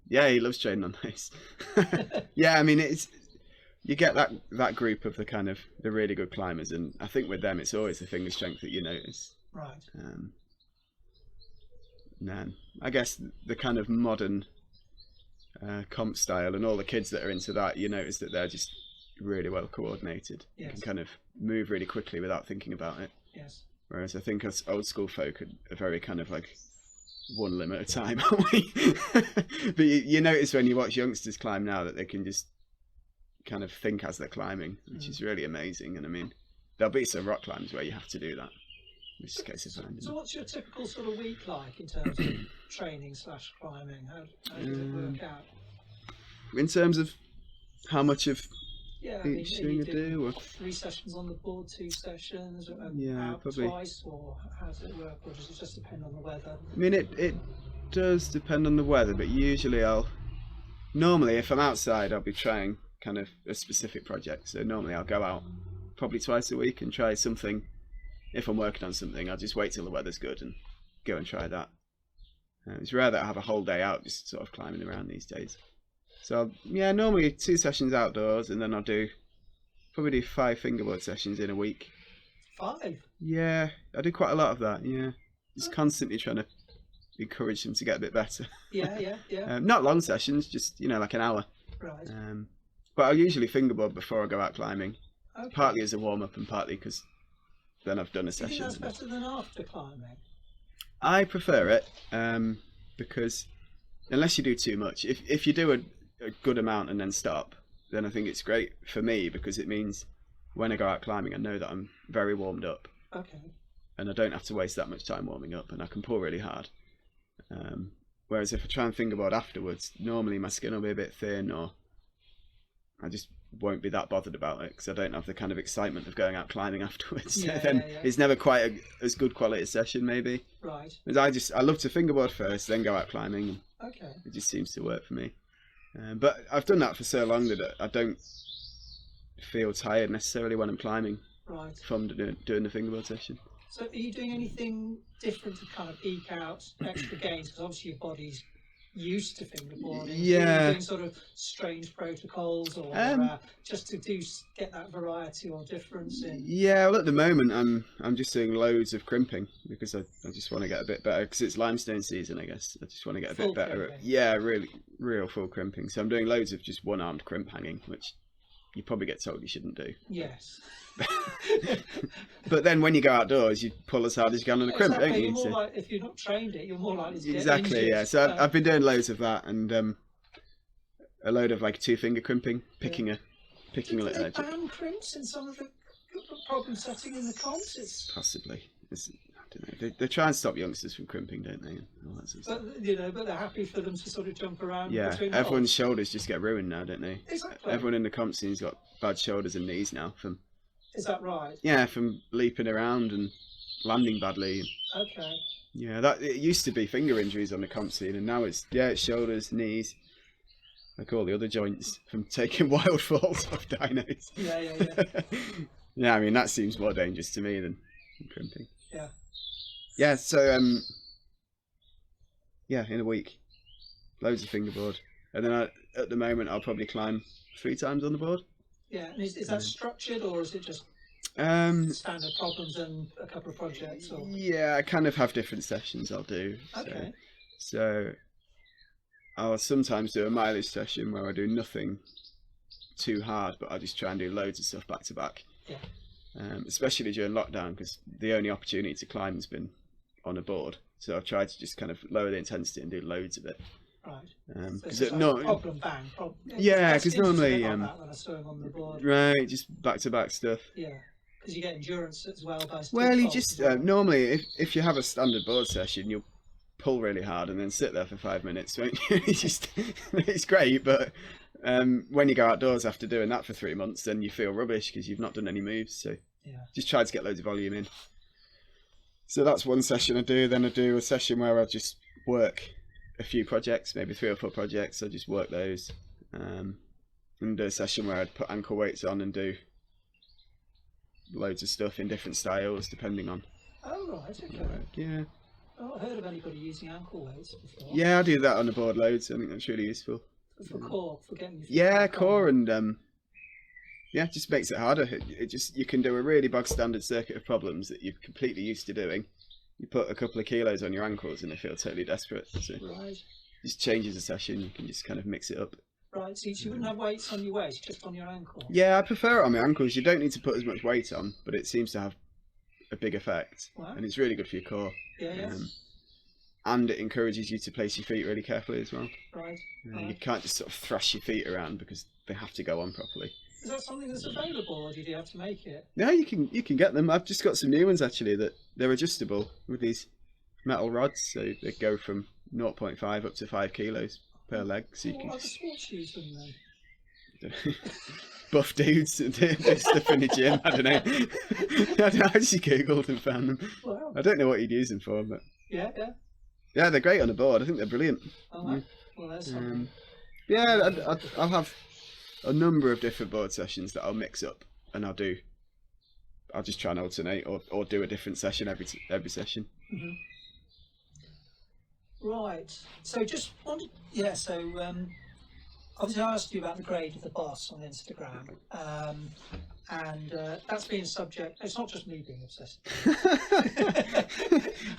Yeah, he loves training on those. Yeah, I mean you get that group of the really good climbers, and I think with them it's always the finger strength that you notice. Right. Then I guess the kind of modern comp style and all the kids that are into that, you notice that they're just really well coordinated. Yes. You can kind of move really quickly without thinking about it. Yes. Whereas I think us old school folk are very kind of like one limb at a time, aren't we? But you notice when you watch youngsters climb now that they can just kind of think as they're climbing, which is really amazing. And I mean, there'll be some rock climbs where you have to do that. Which is a case of finding. So what's your typical sort of week like in terms of training / climbing? How does it work out? In terms of how much of each thing I do? Or... 3 sessions on the board, 2 sessions, out probably. Twice, or how does it work, or does it just depend on the weather? I mean, it does depend on the weather, but usually normally if I'm outside, I'll be trying kind of a specific project. So normally I'll go out probably twice a week and try something. If I'm working on something, I'll just wait till the weather's good and go and try that. It's rare that I have a whole day out just sort of climbing around these days. So yeah, normally 2 sessions outdoors, and then I'll probably do 5 fingerboard sessions in a week. 5? Yeah, I do quite a lot of that. Yeah, just constantly trying to encourage them to get a bit better. Yeah. Not long sessions, just like an hour. Right. But I'll usually fingerboard before I go out climbing. Okay. Partly as a warm up, and partly because then I've done a session. Do you think that's better than after climbing? I prefer it because unless you do too much, if you do a good amount and then stop, then I think it's great for me because it means when I go out climbing, I know that I'm very warmed up. Okay. And I don't have to waste that much time warming up, and I can pull really hard. Whereas if I try and fingerboard afterwards, normally my skin will be a bit thin, or I just won't be that bothered about it because I don't have the kind of excitement of going out climbing afterwards. It's never quite as good quality a session, maybe. Right. Because I love to fingerboard first, then go out climbing. Okay. It just seems to work for me. But I've done that for so long that I don't feel tired necessarily when I'm climbing. Right. From doing the fingerboard session. So are you doing anything different to kind of eke out extra gains? Because obviously your body's used to fingerboarding. Yeah. So are you doing sort of strange protocols, or just to get that variety or difference in? Yeah, well at the moment I'm just doing loads of crimping because I just want to get a bit better because it's limestone season, I guess. I just want to get a bit better. Really real full crimping. So I'm doing loads of just one-armed crimp hanging, which you probably get told you shouldn't do. Yes. But then when you go outdoors, you pull as hard as you can on the crimp, don't you? You're more like, if you're not trained it, you're more likely to get exactly, injured. yeah. So I've been doing loads of that, and a load of like 2-finger crimping, picking a little edge. Do they ban crimps in some of the problem setting in the comps? Possibly. I don't know. They try and stop youngsters from crimping, don't they? And all that sort of stuff. But they're happy for them to sort of jump around. Yeah, between everyone's holes. shoulders just get ruined now, don't they? Exactly. Everyone in the comp scene's got bad shoulders and knees now from. Is that right? Yeah, from leaping around and landing badly. Okay. Yeah, it used to be finger injuries on the comp scene, and now it's shoulders, knees. like all the other joints from taking wild falls off dynos. Yeah, I mean that seems more dangerous to me than crimping. Yeah, so yeah, in a week, loads of fingerboard, and then at the moment I'll probably climb 3 times on the board. Yeah, and is that structured, or is it just standard problems and a couple of projects? Or? Yeah, I kind of have different sessions I'll do. Okay. So I'll sometimes do a mileage session where I do nothing too hard, but I just try and do loads of stuff back to back. Yeah. Especially during lockdown, because the only opportunity to climb has been on a board. So I've tried to just kind of lower the intensity and do loads of it. Right. Because so no, problem bang. Yeah, because normally when I saw him on the board. Right, just back to back stuff. Yeah, because you get endurance as well. Well, you just normally if you have a standard board session, you'll pull really hard and then sit there for 5 minutes. Won't you? It's great, but when you go outdoors after doing that for 3 months, then you feel rubbish because you've not done any moves. So just try to get loads of volume in. So that's one session I do. Then I do a session where I just work a few projects, maybe 3 or 4 projects. I just work those, and do a session where I'd put ankle weights on and do loads of stuff in different styles depending on. Oh right, okay. Yeah. Oh, I heard of anybody using ankle weights before. Yeah, I do that on the board loads. I think that's really useful. For core, for getting your yeah, core and yeah, it just makes it harder. It just, you can do a really bog standard circuit of problems that you're completely used to doing. You put a couple of kilos on your ankles and they feel totally desperate. So right. Just changes the session. You can just kind of mix it up. Right, so you wouldn't have weights on your waist, just on your ankle? Yeah, I prefer it on my ankles. You don't need to put as much weight on, but it seems to have a big effect. Wow. And it's really good for your core. Yeah. And it encourages you to place your feet really carefully as well. Right. You can't just sort of thrash your feet around because they have to go on properly. Is that something that's available, or do you have to make it? No, you can get them. I've just got some new ones actually that they're adjustable with these metal rods, so they go from 0.5 up to 5 kilos per leg. So you can what just... sports use them then? Buff dudes do stuff in the gym. I don't know. I just googled and found them. Wow. I don't know what you'd use them for, but yeah, they're great on the board. I think they're brilliant. Oh, well, that's something. Yeah, I'll have a number of different board sessions that I'll mix up, and I'll just try and alternate or do a different session every session. Mm-hmm. Right. So just wanted, obviously I asked you about the grade of the boss on Instagram, and that's been a subject. It's not just me being obsessed.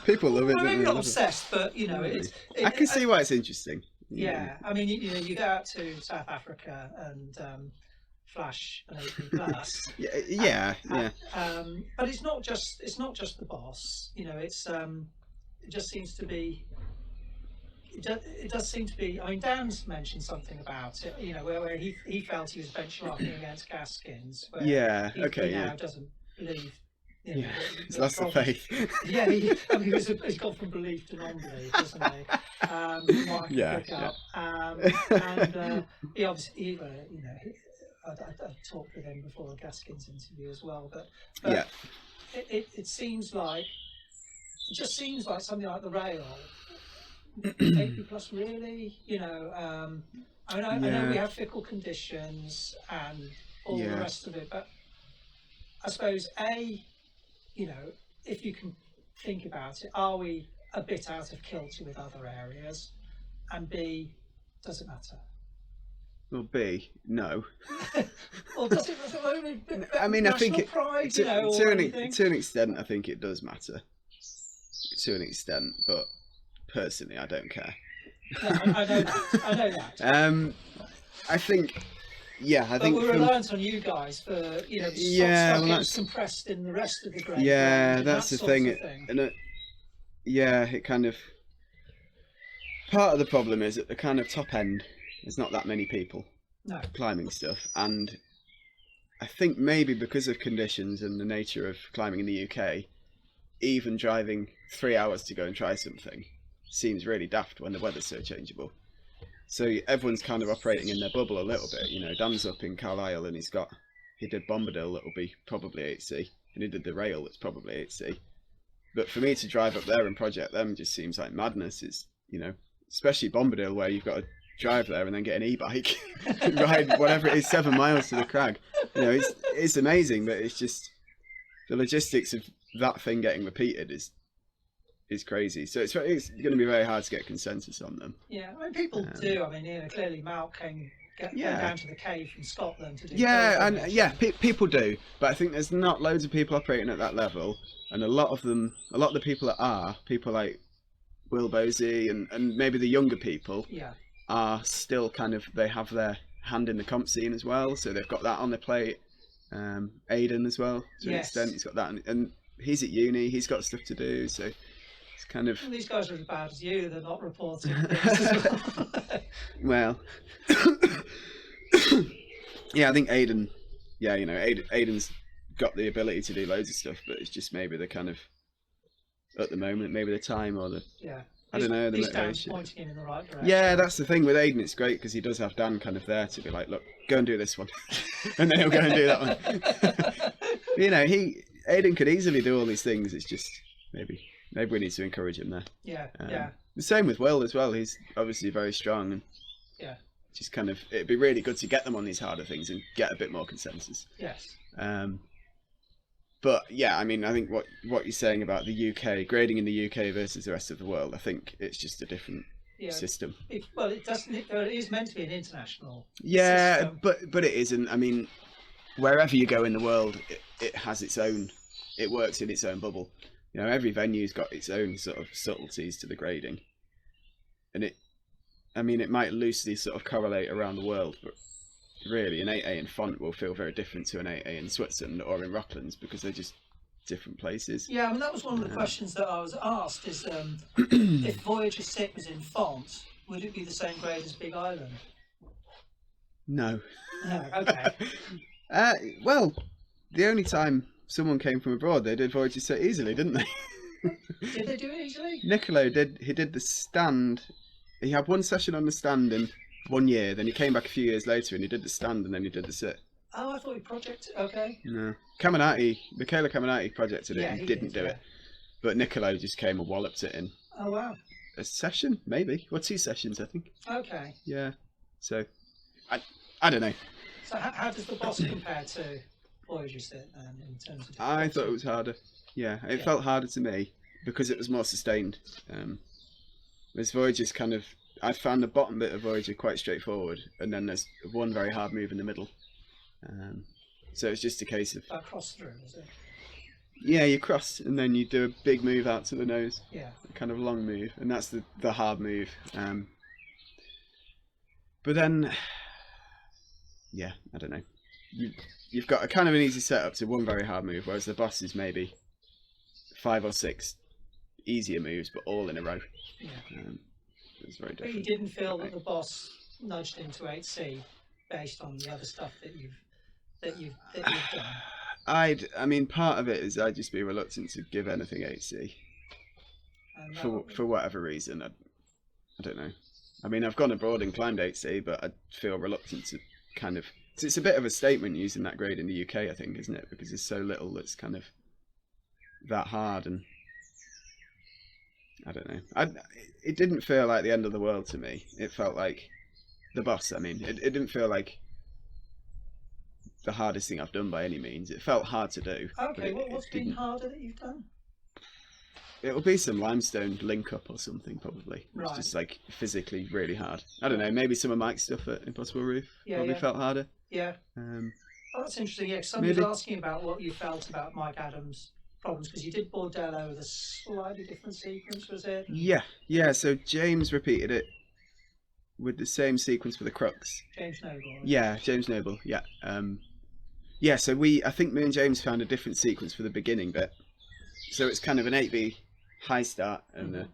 People love it. Well, maybe not obsessed, but you know, I can see why it's interesting. Yeah, I mean, you go out to South Africa and flash an 80 plus. yeah. But it's not just the boss. You know, it just seems to be. It does seem to be. I mean, Dan's mentioned something about it. You know, where he felt he was benchmarking against Gaskins. Where he now doesn't believe. You know, he's lost the faith. Yeah, he's gone from belief to non-belief, hasn't he? And he obviously, you know, I talked with him before the Gaskins interview as well, but it just seems like something like the rail. 80 plus, really, you know. I know we have fickle conditions and all the rest of it, but I suppose you know, if you can think about it, are we a bit out of kilter with other areas? And B, does it matter? Well, B, no. Or does it matter? I mean, I think pride, to an extent, I think it does matter. To an extent, but personally, I don't care. No, I know that. I think. Yeah, I but think we're reliant on you guys for, you know, stuff gets compressed in the rest of the grade. Yeah, that's the thing. And it kind of, part of the problem is at the kind of top end, there's not that many people climbing stuff, and I think maybe because of conditions and the nature of climbing in the UK, even driving 3 hours to go and try something seems really daft when the weather's so changeable. So everyone's kind of operating in their bubble a little bit. You know, Dan's up in Carlisle and he did Bombadil that'll be probably 8C, and he did the rail that's probably 8C. But for me to drive up there and project them just seems like madness. It's, you know, especially Bombadil where you've got to drive there and then get an e-bike, ride whatever it is 7 miles to the crag. You know, it's amazing, but it's just the logistics of that thing getting repeated is crazy. So it's going to be very hard to get consensus on them. Yeah, I mean, people do. I mean, you know, clearly Malk came down to the cave from Scotland to do. People do, but I think there's not loads of people operating at that level, and a lot of the people that are people like Will Bosey and maybe the younger people are still kind of, they have their hand in the comp scene as well, so they've got that on their plate. Aidan as well, to an extent, he's got that, and he's at uni, he's got stuff to do, so it's kind of... Well, these guys are as bad as you, they're not reporting things as well. Yeah, I think Aidan, Aidan's got the ability to do loads of stuff, but it's just maybe the kind of, at the moment, maybe the time or the... I don't know, the motivation. Pointing him in the right direction. Yeah, that's the thing with Aidan. It's great because he does have Dan kind of there to be like, look, go and do this one, and then he'll go and do that one. You know, Aidan could easily do all these things. It's just maybe we need to encourage him there. Yeah. The same with Will as well. He's obviously very strong, and just kind of, it'd be really good to get them on these harder things and get a bit more consensus. Yes. But yeah, I mean, I think what you're saying about the UK, grading in the UK versus the rest of the world, I think it's just a different system. It is meant to be an international system. but it isn't. I mean, wherever you go in the world, it has its own, it works in its own bubble. You know, every venue's got its own sort of subtleties to the grading. And it might loosely sort of correlate around the world, but really an 8A in Font will feel very different to an 8A in Switzerland or in Rocklands because they're just different places. Yeah, I mean, that was one of the questions that I was asked is if Voyager 6 was in Font, would it be the same grade as Big Island? No. No, okay. Well, the only time someone came from abroad, they did Voyager so easily, didn't they? Did they do it easily? Niccolo did. He did the stand. He had one session on the stand in 1 year, then he came back a few years later and he did the stand and then he did the sit. Oh, I thought he projected. Okay. No, Michele Caminati projected it and didn't do it, but Niccolo just came and walloped it in. Oh wow. A session, maybe, or 2 sessions, I think. Okay. Yeah. So, I don't know. So how does the boss compare to Voyager sit then in terms of? I thought it was harder. Yeah, it felt harder to me because it was more sustained. This Voyager's kind of, I found the bottom bit of Voyager quite straightforward, and then there's one very hard move in the middle. So it's just a case of... That cross through, is it? Yeah, you cross, and then you do a big move out to the nose. Yeah. A kind of long move, and that's the hard move. But then, yeah, I don't know. You've got a kind of an easy setup to one very hard move, whereas the boss is maybe 5 or 6 easier moves, but all in a row. Yeah. It's very different. But you didn't feel that the boss nudged into 8C based on the other stuff that you've done? I mean, part of it is I'd just be reluctant to give anything 8C for whatever reason. I don't know. I mean, I've gone abroad and climbed 8C, but I feel reluctant to kind of. It's a bit of a statement using that grade in the UK, I think, isn't it? Because there's so little that's kind of that hard, and I don't know. It didn't feel like the end of the world to me. It felt like the boss. I mean, it didn't feel like the hardest thing I've done by any means. It felt hard to do. Okay, what's been harder that you've done? It'll be some limestone link up or something, probably. Right. It's just like physically really hard. I don't know. Maybe some of Mike's stuff at Impossible Roof probably felt harder. Yeah. Oh, that's interesting. Yeah, somebody was asking about what you felt about Mike Adams' problems because you did Bordello with a slightly different sequence, was it? Yeah. So James repeated it with the same sequence for the crux. James Noble. Yeah, James Noble. Yeah. So I think me and James found a different sequence for the beginning bit. So it's kind of an 8B high start, and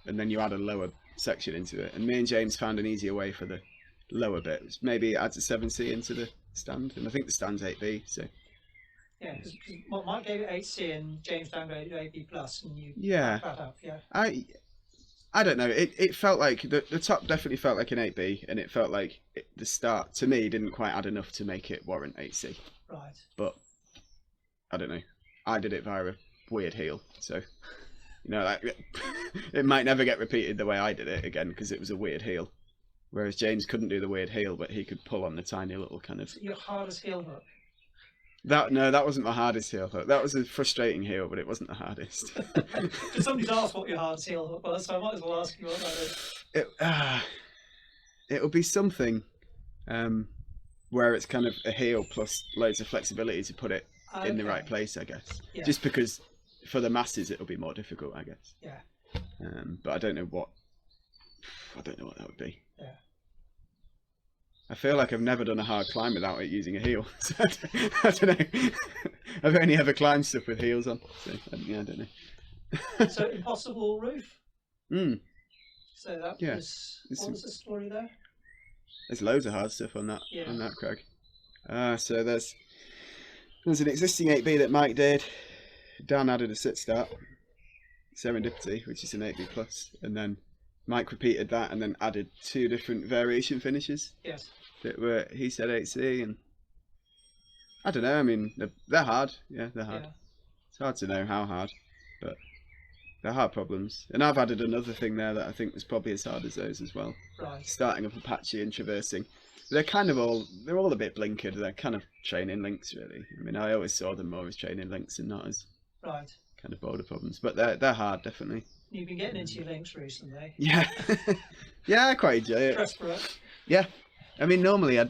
then you add a lower section into it. And me and James found an easier way for the lower bit, which maybe adds a 7C into the stand, and I think the stand's 8B. So yeah, because Mike gave it 8C and James downgraded it 8B plus, and you backed that up. Yeah. I don't know. It felt like the top definitely felt like an 8B, and it felt like the start to me didn't quite add enough to make it warrant 8C. Right. But I don't know. I did it via a weird heel, so like it might never get repeated the way I did it again because it was a weird heel. Whereas James couldn't do the weird heel, but he could pull on the tiny little kind of... Your hardest heel hook? No, that wasn't my hardest heel hook. That was a frustrating heel, but it wasn't the hardest. Somebody's asked what your hardest heel hook was, so I might as well ask you what that is. It'll be something where it's kind of a heel plus loads of flexibility to put it in the right place, I guess. Yeah. Just because for the masses it'll be more difficult, I guess. Yeah. But I don't know what that would be. Yeah. I feel like I've never done a hard climb without it using a heel. So I don't know. I've only ever climbed stuff with heels on. So yeah, I don't know. So impossible roof. So that yeah. what was the story there? There's loads of hard stuff on that crag. So there's an existing 8B that Mike did. Dan added a sit start, Serendipity, which is an 8B plus, and then Mike repeated that and then added 2 different variation finishes. Yes. That were, he said 8C, and I don't know. I mean, they're hard. Yeah, they're hard. Yeah. It's hard to know how hard, but they're hard problems. And I've added another thing there that I think was probably as hard as those as well. Right. Starting up Apache and traversing. They're all a bit blinkered. They're kind of training links, really. I mean, I always saw them more as training links and not as kind of boulder problems. But they're hard, definitely. You've been getting into your links recently. Yeah. Yeah, I quite enjoy it. Pressbrook. Yeah. I mean, normally I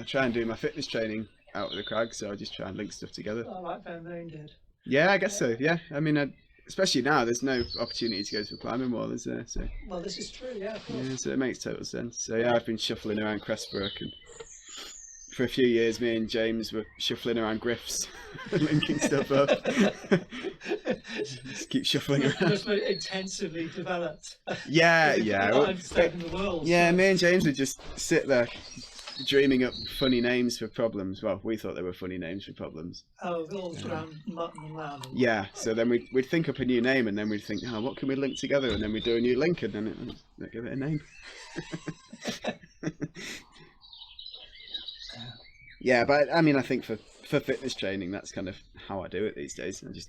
try and do my fitness training out of the crag, so I just try and link stuff together. Oh, like Ben Moon did. Yeah, I guess so. Yeah. I mean, especially now, there's no opportunity to go to a climbing wall, is there? So. Well, this is true, yeah, of course. Yeah, so it makes total sense. So yeah, I've been shuffling around Crestbrook, and for a few years, me and James were shuffling around Griffs, linking stuff up. Just keep shuffling around. It must be intensively developed. Yeah. The world, yeah, me and James would just sit there dreaming up funny names for problems. Well, we thought they were funny names for problems. Oh, all around mutton and lamb. Yeah, so then we'd think up a new name, and then we'd think, what can we link together? And then we'd do a new link, and then we'd give it a name. Yeah, but I mean, I think for fitness training, that's kind of how I do it these days. I just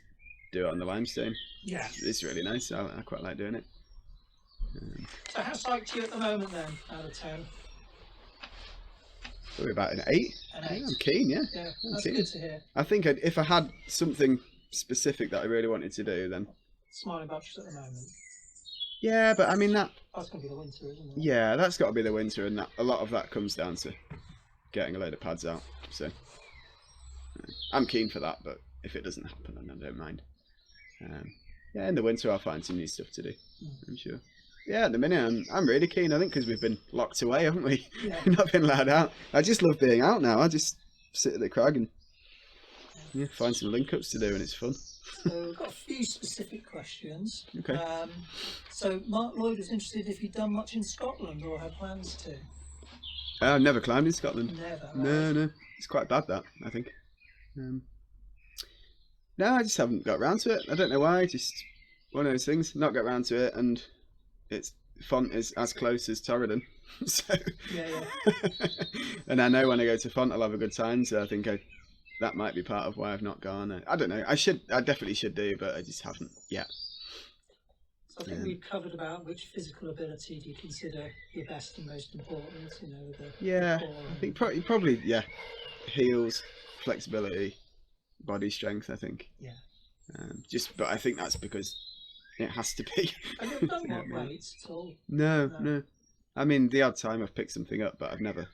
do it on the limestone. Yeah. It's really nice. I quite like doing it. So how psyched are you at the moment then, out of 10? Probably about an 8. An 8. Yeah, I'm keen, yeah. Yeah, that's good to hear. I think if I had something specific that I really wanted to do, then... Smiling Buttress at the moment. Yeah, but I mean that's going to be the winter, isn't it? Yeah, that's got to be the winter, and a lot of that comes down to getting a load of pads out. So I'm keen for that, but if it doesn't happen, then I don't mind. Yeah, in the winter I'll find some new stuff to do, I'm sure. Yeah, at the minute I'm really keen, I think, because we've been locked away, haven't we? Yeah. Not been allowed out. I just love being out now. I just sit at the crag and find some link-ups to do, and it's fun. So we've got a few specific questions. Okay. So Mark Lloyd was interested if you'd done much in Scotland or had plans to. I've never climbed in Scotland. Never. Right? No. It's quite bad, that, I think. No, I just haven't got around to it. I don't know why. Just one of those things. Not got around to it, and its Font is as close as Torridon. So. Yeah. And I know when I go to Font, I'll have a good time. So I think that might be part of why I've not gone. I don't know. I definitely should do, but I just haven't yet. So I think we've covered about which physical ability do you consider your best and most important. I think probably heels, flexibility, body strength. I think. Yeah. But I think that's because it has to be. I don't want weights at all. No. I mean, the odd time I've picked something up, but I've never.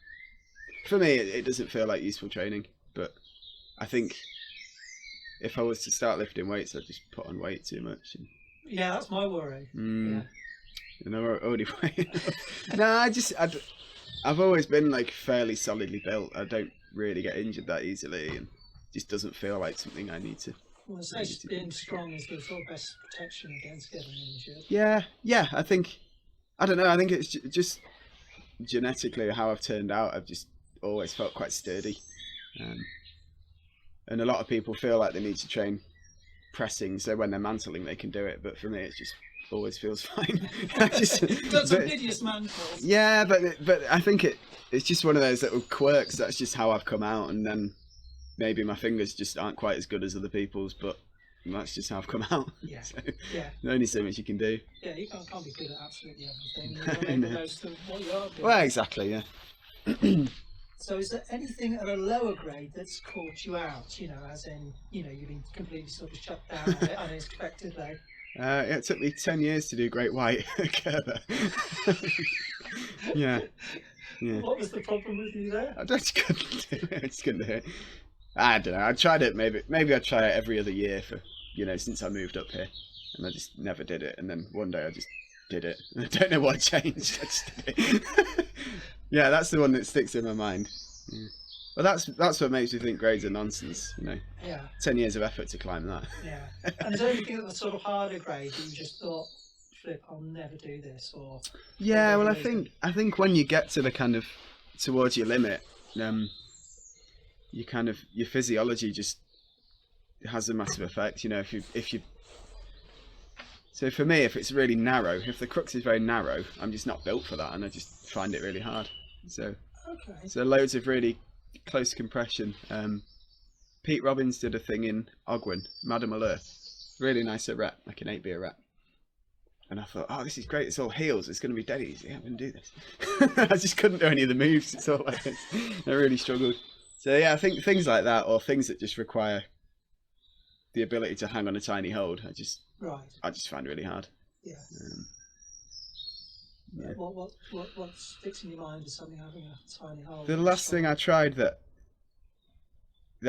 For me, it doesn't feel like useful training. But I think if I was to start lifting weights, I'd just put on weight too much. Yeah, that's my worry. Yeah. And I'm already weighing. No, I've always been like fairly solidly built. I don't really get injured that easily, and just doesn't feel like something I need to. Well, I say being strong is the sort of best protection against getting injured. Yeah. I think it's just genetically how I've turned out. I've just always felt quite sturdy, and a lot of people feel like they need to train pressing, so when they're mantling they can do it. But for me, it just always feels fine. That's some hideous mantles. Yeah, but I think it's just one of those little quirks. That's just how I've come out, and then maybe my fingers just aren't quite as good as other people's, but and that's just how I've come out. Yeah. So, Yeah. there's only so much you can do. Yeah, you can't be good at absolutely everything. You've got to make the most of what you are doing. Well, exactly, yeah. So is there anything at a lower grade that's caught you out, you know, as in, you know, you've been completely sort of shut down unexpectedly? It took me 10 years to do Great White Kerber. Yeah. What was the problem with you there? I just couldn't do it. I just couldn't do it. I don't know. I tried it. Maybe I'd try it every other year for, you know, since I moved up here, and I just never did it. And then one day I just did it. I don't know what changed. I just did it. Yeah, that's the one that sticks in my mind. Yeah. Well, that's what makes me think grades are nonsense. You know. Yeah. 10 years of effort to climb that. Yeah. And is there anything at the sort of harder grade that you just thought, flip, I'll never do this, or? Yeah, well, I think when you get to the kind of towards your limit, you kind of your physiology just has a massive effect. You know, if you. So for me, if it's really narrow, if the crux is very narrow, I'm just not built for that, and I just find it really hard. So. Okay. So loads of really close compression. Pete Robbins did a thing in Ogwen, Madame Allure. Really nice a rep, like an 8B a rep. And I thought, oh, this is great. It's all heels. It's going to be dead easy. I'm going to do this. I just couldn't do any of the moves. It's all like this. I really struggled. So yeah, I think things like that, or things that just require the ability to hang on a tiny hold, I just find really hard. Yeah. Yeah. What sticks in your mind is something having a tiny hold? The last thing I tried that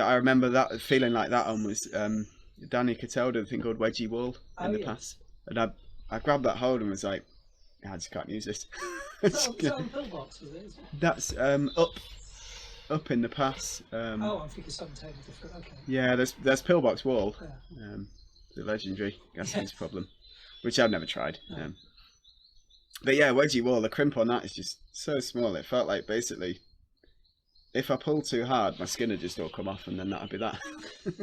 I remember that feeling like that on was Danny Cattell did a thing called wedgie wall in the pass, and I grabbed that hold and was like, I just can't use this. Is that on pillbox, was it? That's up in the pass. Oh, I'm thinking something totally different. Okay. Yeah, there's pillbox wall, Yeah. the legendary Gaston's problem, which I've never tried. No. But yeah, wedgie wall, the crimp on that is just so small. It felt like basically, if I pulled too hard, my skin would just all come off, and then that'd be that.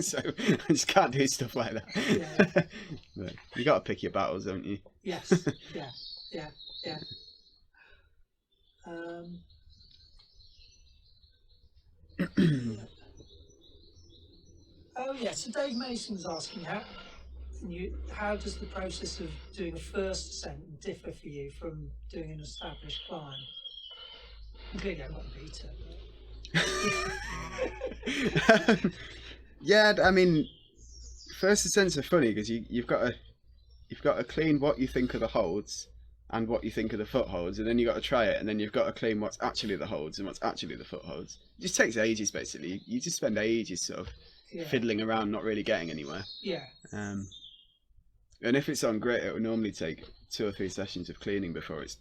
So I just can't do stuff like that. Yeah. But you got to pick your battles, don't you? Yes. Yeah. Oh yeah. So Dave Mason's asking how does the process of doing a first ascent differ for you from doing an established climb? Clearly, I'm not a beater. Yeah, I mean, first ascents are funny because you've got to clean what you think are the holds and what you think are the footholds, and then you've got to try it, and then you've got to clean what's actually the holds and what's actually the footholds. It just takes ages, basically. You just spend ages sort of fiddling around, not really getting anywhere. Yeah. And if it's on grit, it will normally take 2 or 3 sessions of cleaning before it's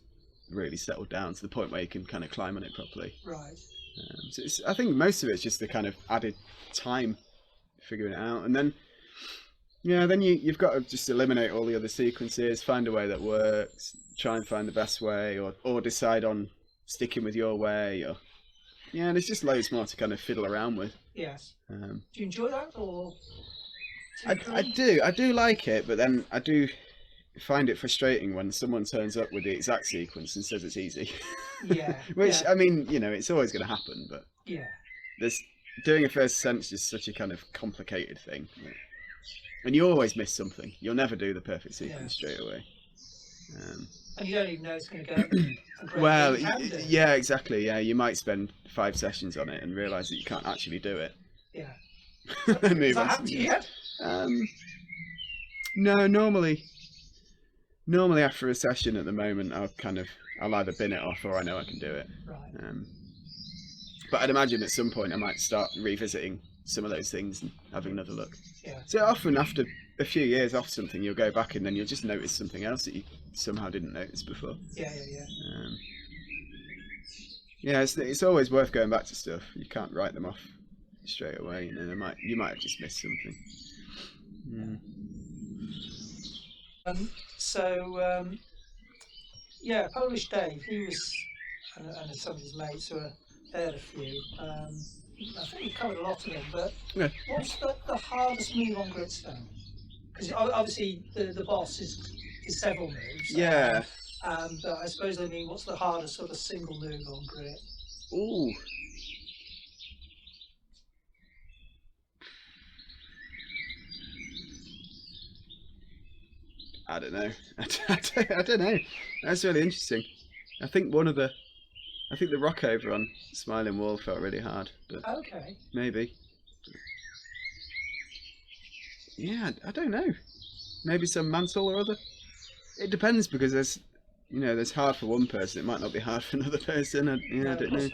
really settled down to the point where you can kind of climb on it properly. Right. So I think most of it's just the kind of added time figuring it out, and then you've got to just eliminate all the other sequences, find a way that works, try and find the best way, or decide on sticking with your way, or there's just loads more to kind of fiddle around with. Yes. Do you enjoy that, or? I do like it, but then I do find it frustrating when someone turns up with the exact sequence and says it's easy. Yeah. Which, I mean, it's always going to happen, but doing a first ascent is just such a kind of complicated thing. And you always miss something. You'll never do the perfect sequence straight away. And you don't even know it's going to go. Well, yeah, exactly. Yeah, you might spend 5 sessions on it and realise that you can't actually do it. Yeah. Move on. Happened to you yet? No, normally after a session at the moment, I'll either bin it off or I know I can do it. Right. But I'd imagine at some point I might start revisiting some of those things and having another look. Yeah. So often after a few years off something, you'll go back and then you'll just notice something else that you somehow didn't notice before. Yeah. It's always worth going back to stuff. You can't write them off straight away. You might have just missed something. Polish Dave, he was, and some of his mates who had a few. I think we covered a lot of them, but what's the hardest move on gritstone? Because obviously the boss is several moves. Yeah. But I suppose they mean what's the hardest sort of single move on grit? Ooh. I don't know. I don't know. That's really interesting. I think the rock over on Smiling Wall felt really hard, but Okay. maybe. Yeah, I don't know. Maybe some mantle or other. It depends, because there's hard for one person. It might not be hard for another person. I don't know.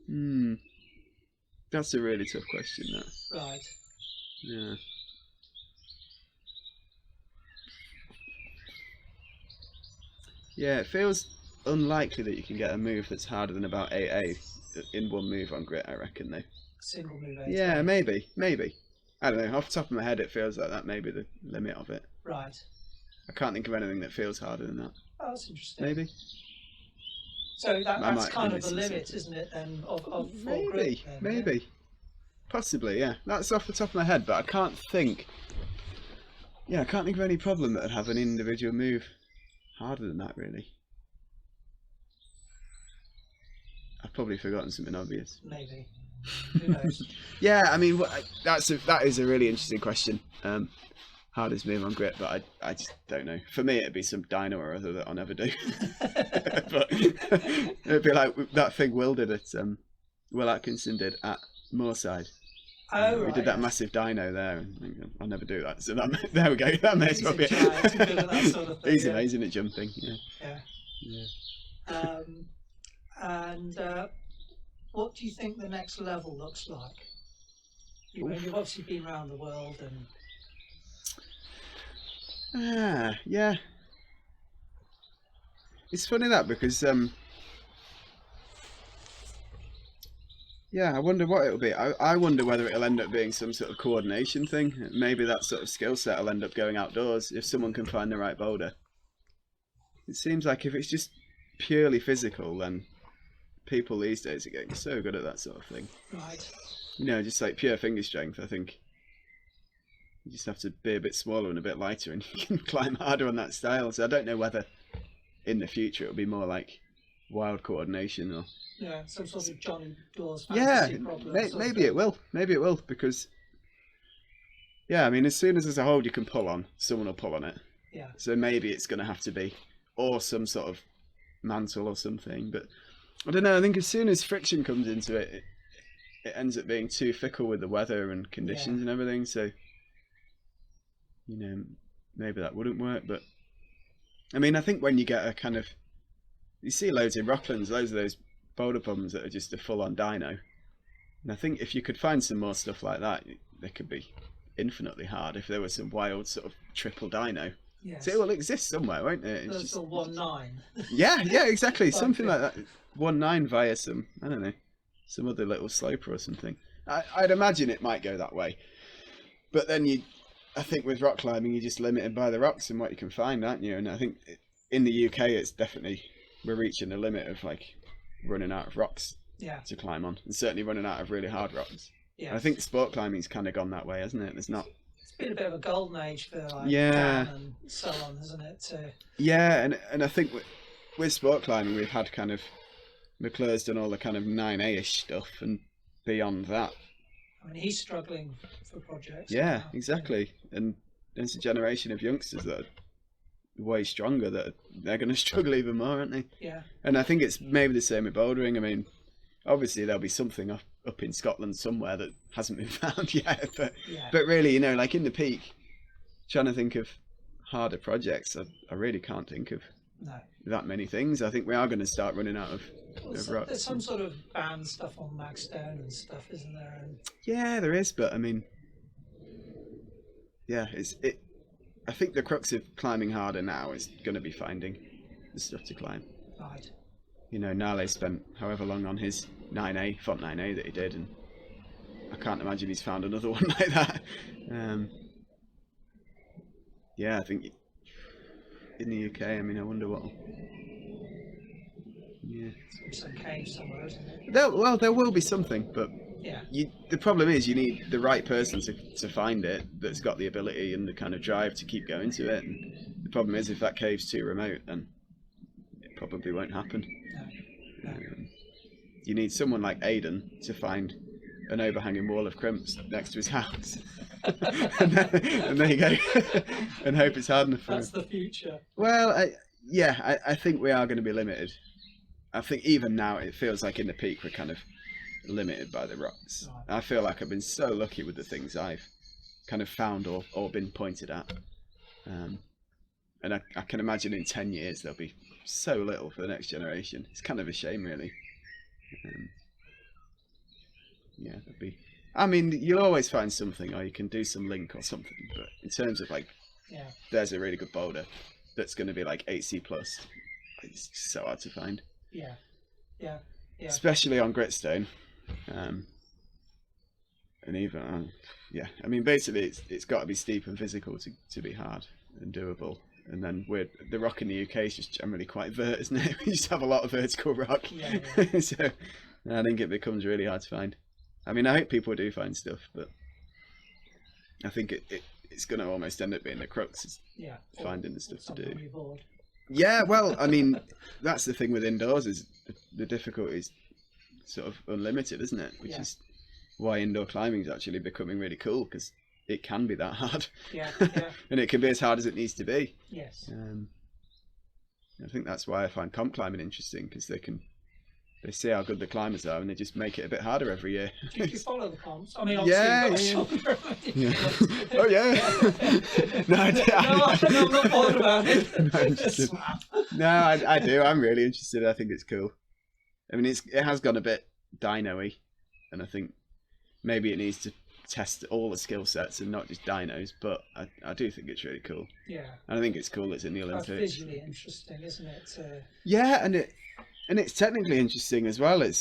Not. That's a really tough question, that. Right. Yeah. Yeah, it feels unlikely that you can get a move that's harder than about 8A in one move on grit, I reckon, though. Single move 8A. Yeah, maybe. I don't know. Off the top of my head, it feels like that may be the limit of it. Right. I can't think of anything that feels harder than that. Oh, that's interesting. Maybe. So that's kind of the limit, isn't it, then, of maybe, grit, then, maybe. Yeah? Possibly, yeah. That's off the top of my head, but I can't think. Yeah, I can't think of any problem that would have an individual move harder than that, really. I've probably forgotten something obvious. Maybe. Who knows? Yeah, I mean, that is a really interesting question. Hardest move on grit, but I just don't know. For me, it'd be some dino or other that I'll never do. But it'd be like that thing Will Atkinson did at Moorside. Oh, we right, did that massive dino there, and I'll never do that. So there we go. That may as well be it. He's amazing at jumping. Yeah. And what do you think the next level looks like? You've obviously been around the world and. Yeah. It's funny that, because I wonder what it'll be. I wonder whether it'll end up being some sort of coordination thing. Maybe that sort of skill set will end up going outdoors if someone can find the right boulder. It seems like if it's just purely physical, then people these days are getting so good at that sort of thing. Right. Just like pure finger strength, I think. You just have to be a bit smaller and a bit lighter, and you can climb harder on that style. So I don't know whether in the future it'll be more like wild coordination or. Yeah, some sort of Johnny Dawes fantasy problem. Maybe it will. Maybe it will, because I mean, as soon as there's a hold you can pull on, someone will pull on it. Yeah. So maybe it's going to have to be, or some sort of mantle or something. But I don't know. I think as soon as friction comes into it, it ends up being too fickle with the weather and conditions and everything. So maybe that wouldn't work. But I mean, I think when you get you see loads in Rocklands, loads of those boulder problems that are just a full-on dyno, and I think if you could find some more stuff like that, they could be infinitely hard if there was some wild sort of triple dyno. Yes. So it will exist somewhere, won't it? It's just 1-9. Yeah, exactly. Something like that. 1-9 via some, I don't know, some other little sloper or something. I'd imagine it might go that way, but then I think with rock climbing, you're just limited by the rocks and what you can find, aren't you? And I think in the UK, it's definitely, we're reaching the limit of like running out of rocks to climb on, and certainly running out of really hard rocks. Yeah, I think sport climbing's kind of gone that way, hasn't it? There's not. It's been a bit of a golden age for like Dan and so on, hasn't it? Yeah, and I think with sport climbing, we've had kind of McClure's done all the kind of 9A-ish stuff, and beyond that. I mean, he's struggling for projects. Yeah, now. Exactly, and there's a generation of youngsters that are way stronger that they're going to struggle even more, aren't they? Yeah. And I think it's maybe the same with bouldering. I mean, obviously there'll be something up in Scotland somewhere that hasn't been found yet, but really, like in the Peak, trying to think of harder projects, I really can't think of that many things. I think we are going to start running out of rocks. There's some sort of banned stuff on Magstone and stuff, isn't there? And... Yeah, there is, but I mean, I think the crux of climbing harder now is going to be finding the stuff to climb. Right. Nale spent however long on his 9A, Font 9A that he did, and I can't imagine he's found another one like that. I think in the UK, I mean, I wonder what. Yeah. Some cave somewhere, isn't it? There will be something, but the problem is you need the right person to find it that's got the ability and the kind of drive to keep going to it. And the problem is if that cave's too remote, then it probably won't happen. No. You need someone like Aidan to find an overhanging wall of crimps next to his house. and there you go, and hope it's hard enough for That's him. the future. Well, I think we are going to be limited. I think even now it feels like in the peak we're kind of limited by the rocks. Right. I feel like I've been so lucky with the things I've kind of found or been pointed at. And I can imagine in 10 years there'll be so little for the next generation. It's kind of a shame, really. Yeah, that'd be. I mean, you'll always find something, or you can do some link or something. But in terms of like, there's a really good boulder that's going to be like 8C plus. It's so hard to find. Yeah. Especially on gritstone. And even, I mean, basically, it's got to be steep and physical to be hard and doable. And then the rock in the UK is just generally quite vert, isn't it? We just have a lot of vertical rock. Yeah. So I think it becomes really hard to find. I mean, I hope people do find stuff, but I think it's going to almost end up being the crux, is finding the stuff to do. Yeah, well, I mean, that's the thing with indoors, is the difficulty is sort of unlimited, isn't it? Which is why indoor climbing is actually becoming really cool, because it can be that hard. Yeah. And it can be as hard as it needs to be. Yes. I think that's why I find comp climbing interesting, because they see how good the climbers are and they just make it a bit harder every year. Do you follow the comps? I mean, obviously yeah. Oh yeah. No, I'm not bothered about it. No, I do. I'm really interested. I think it's cool. I mean, it has gone a bit dyno-y, and I think maybe it needs to test all the skill sets and not just dynos, but I do think it's really cool. Yeah. And I think it's cool it's in the Olympics. That's visually interesting, isn't it? Yeah, and it's technically interesting as well. I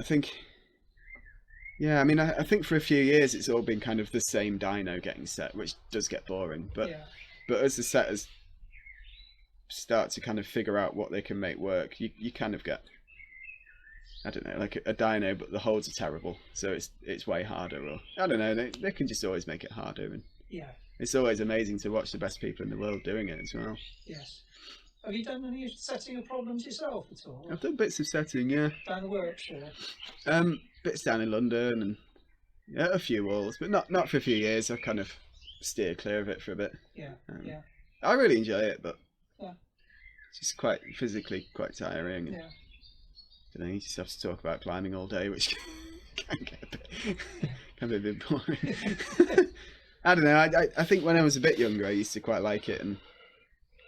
think for a few years it's all been kind of the same dyno getting set, which does get boring. But as the setters start to kind of figure out what they can make work, you kind of get, I don't know, like a dyno, but the holds are terrible, so it's way harder. Or I don't know, they can just always make it harder, and it's always amazing to watch the best people in the world doing it as well. Yes. Have you done any setting of problems yourself at all? I've done bits of setting, yeah. Down the Yorkshire? Bits down in London, and a few walls, but not for a few years. I've kind of steered clear of it for a bit. Yeah. I really enjoy it, but it's just quite physically quite tiring. And, I don't know, you just have to talk about climbing all day, which can be a bit boring. I don't know. I think when I was a bit younger, I used to quite like it, and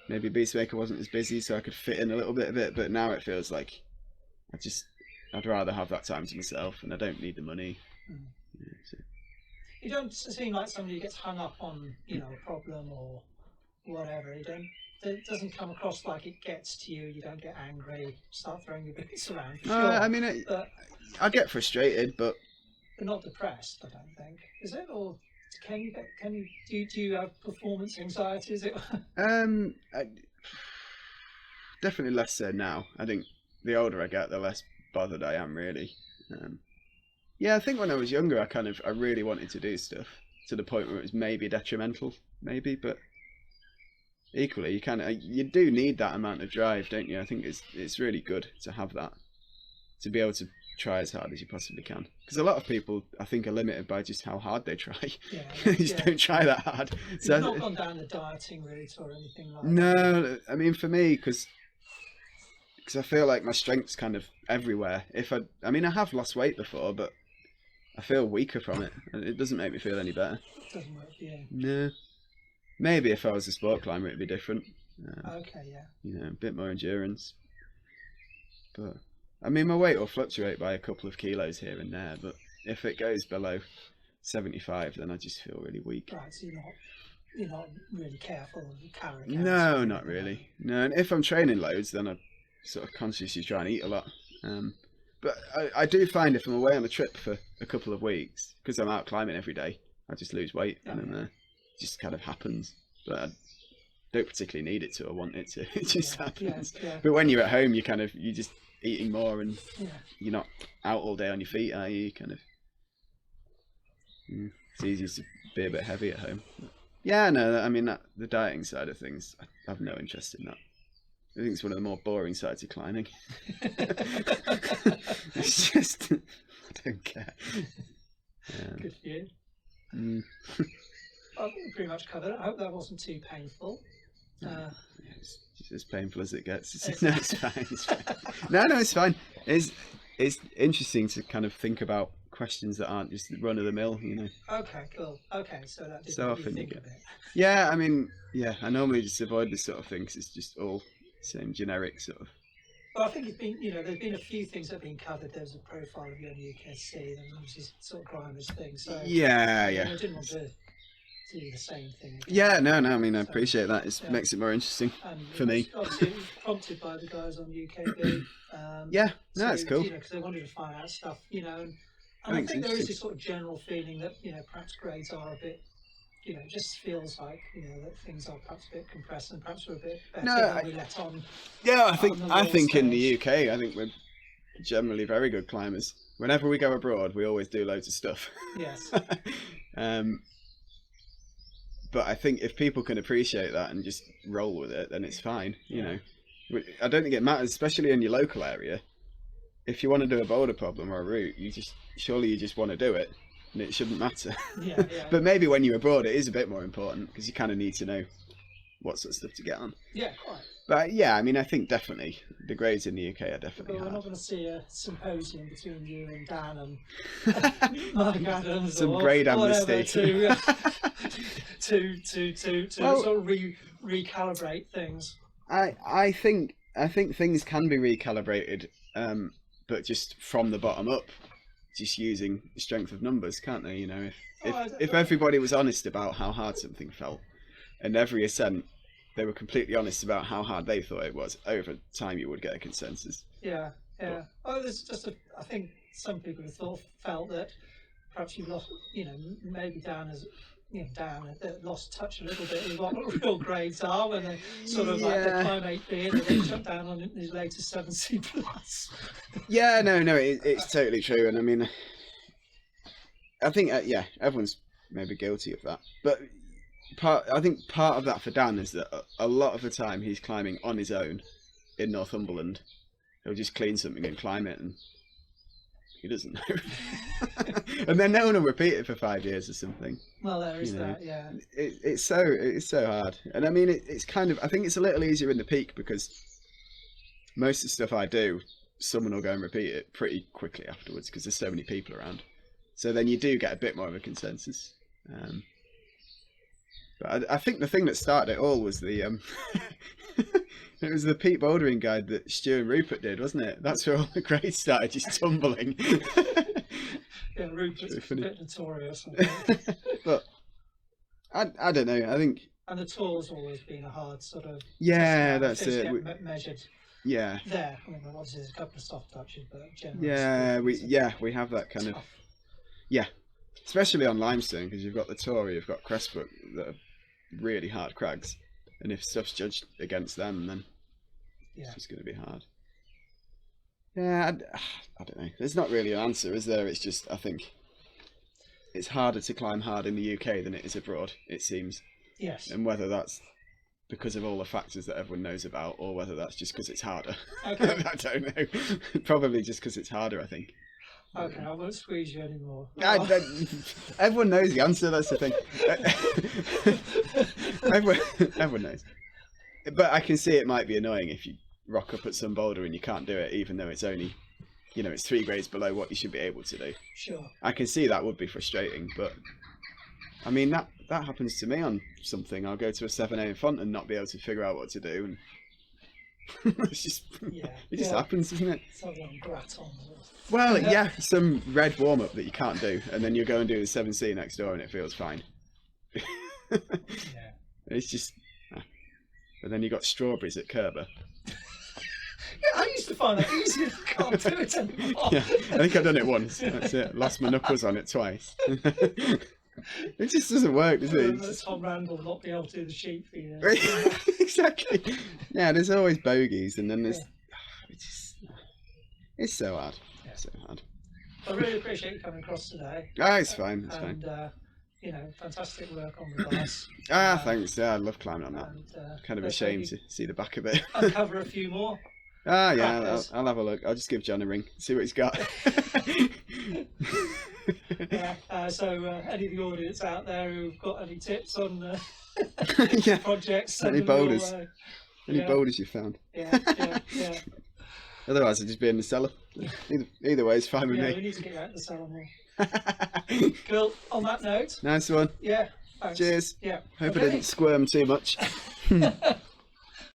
maybe Beastmaker wasn't as busy, so I could fit in a little bit of it. But now it feels like I'd rather have that time to myself, and I don't need the money. You don't seem like somebody who gets hung up on, a problem or whatever. It doesn't come across like it gets to you. You don't get angry, start throwing your bits around. Sure, I mean, I get frustrated, but not depressed. I don't think. Is it, or do you have performance anxiety? Is it? Definitely less so now. I think the older I get, the less bothered I am, really. I think when I was younger, I really wanted to do stuff to the point where it was maybe detrimental, but equally, you do need that amount of drive, don't you? I think it's really good to have that, to be able to try as hard as you possibly can. Because a lot of people, I think, are limited by just how hard they try. They just don't try that hard. So you've not gone down the dieting route or anything like that? No, I mean, for me, because I feel like my strength's kind of everywhere. I have lost weight before, but I feel weaker from it, and it doesn't make me feel any better. It doesn't work for you? No. Maybe if I was a sport climber, it'd be different. Okay, yeah. A bit more endurance. But I mean, my weight will fluctuate by a couple of kilos here and there, but if it goes below 75, then I just feel really weak. Right, so you're not really careful of your calorie counts? No, not really. No, and if I'm training loads, then I sort of consciously try and eat a lot. But I do find if I'm away on a trip for a couple of weeks, because I'm out climbing every day, I just lose weight, and then it just kind of happens. But I don't particularly need it to or want it to. It just happens. But when you're at home, you're just eating more, and you're not out all day on your feet, are you? It's easy to be a bit heavy at home. But I mean, the dieting side of things, I have no interest in that. I think it's one of the more boring sides of climbing. It's just, I don't care. Good for you. I think we pretty much covered it. I hope that wasn't too painful. It's as painful as it gets. No, it's fine. It's fine. No, it's fine. It's interesting to kind of think about questions that aren't just run of the mill, you know. Okay, cool. Okay, so that did So make often you you think get. of it. Yeah, I mean, yeah, I normally just avoid this sort of thing because it's just all same generic sort of. Well, I think it's been, there's been a few things that have been covered. There's a profile of you on UKC, and there's this sort of climbers thing. So Yeah. I didn't want to do the same thing again. Yeah, no. I mean, I appreciate that. It makes it more interesting and for me. Obviously, it was prompted by the guys on UKB. Yeah, no, it's cool. Because they wanted to find out stuff, and I think there is this sort of general feeling that perhaps grades are a bit. It just feels like that things are perhaps a bit compressed and perhaps we're a bit better than we let on. Yeah, I think in the UK, I think we're generally very good climbers. Whenever we go abroad, we always do loads of stuff. Yes. But I think if people can appreciate that and just roll with it, then it's fine. You know, I don't think it matters, especially in your local area. If you want to do a boulder problem or a route, you just want to do it. And it shouldn't matter. Yeah. But maybe when you're abroad, it is a bit more important because you kind of need to know what sort of stuff to get on. Yeah, quite. But yeah, I mean, I think definitely the grades in the UK are definitely We're hard. not going to see a symposium between you and Dan and Mark Adams Some or grade whatever amnesty. to sort of recalibrate things. I think things can be recalibrated, but just from the bottom up. Just using the strength of numbers, can't they? If everybody was honest about how hard something felt, and every ascent they were completely honest about how hard they thought it was, over time you would get a consensus. Yeah. There's just I think some people have felt that perhaps you've lost, maybe Dan has. Dan lost touch a little bit with what real grades are when they sort of like they climb 8B and then jump down on his latest 7C plus. Yeah, no, it's totally true, and I mean, I think everyone's maybe guilty of that, but I think part of that for Dan is that a lot of the time he's climbing on his own in Northumberland. He'll just clean something and climb it, and he doesn't know. And then no one will repeat it for 5 years or something. Well, there is that, yeah. It's so hard. And I mean, it's kind of, I think it's a little easier in the peak because most of the stuff I do, someone will go and repeat it pretty quickly afterwards because there's so many people around. So then you do get a bit more of a consensus. But I think the thing that started it all was the it was the peak bouldering guide that Stu and Rupert did, wasn't it? That's where all the grades started just tumbling. Yeah, Rupert's a bit notorious. But I don't know. I think. And the tour's always been a hard sort of. Yeah, that's it. Measured. Yeah. There. I mean, obviously there's a couple of soft touches, but generally. Yeah, we have that kind of. Yeah, especially on limestone because you've got the Tory, you've got Crestbrook that are really hard crags, and if stuff's judged against them, then it's just going to be hard. Yeah, I don't know. There's not really an answer, is there? It's just I think it's harder to climb hard in the UK than it is abroad. It seems. Yes. And whether that's because of all the factors that everyone knows about, or whether that's just because it's harder. Okay. I don't know. Probably just because it's harder, I think. Okay, I won't squeeze you anymore. Everyone knows the answer, that's the thing. everyone knows. But I can see it might be annoying if you rock up at some boulder and you can't do it, even though it's only, it's 3 grades below what you should be able to do. Sure. I can see that would be frustrating, but I mean, that happens to me on something. I'll go to a 7A in font and not be able to figure out what to do, and it's just it just happens, doesn't it? Something graton. Well, yeah, some red warm up that you can't do, and then you go and do the 7C next door, and it feels fine. Yeah. It's just, but then you got strawberries at Kerber. Yeah, I used to find that easy. I can't do it anymore. Yeah, I think I've done it once. That's it. Lost my knuckles on it twice. It just doesn't work, does it? Tom Randall not be able to do the sheep for you. Exactly. Yeah, there's always bogeys, and then there's. It's so hard. Yeah. So hard. I really appreciate you coming across today. It's fine. It's fine. Fantastic work on the glass. Thanks. Yeah, I love climbing on that. And, kind of a shame to see the back of it. Uncover a few more. Yeah, I'll have a look. I'll just give John a ring, see what he's got. Yeah. So any of the audience out there who've got any tips on Yeah. projects, Any send them your boulders? way. Any Yeah. boulders you found? Yeah. Otherwise, I'd just be in the cellar. Either way, it's fine with Yeah, me. we need to get you out of the cellar more. Cool. On that note. Nice one. Yeah. Thanks. Cheers. Yeah. Hope I Okay. didn't squirm too much.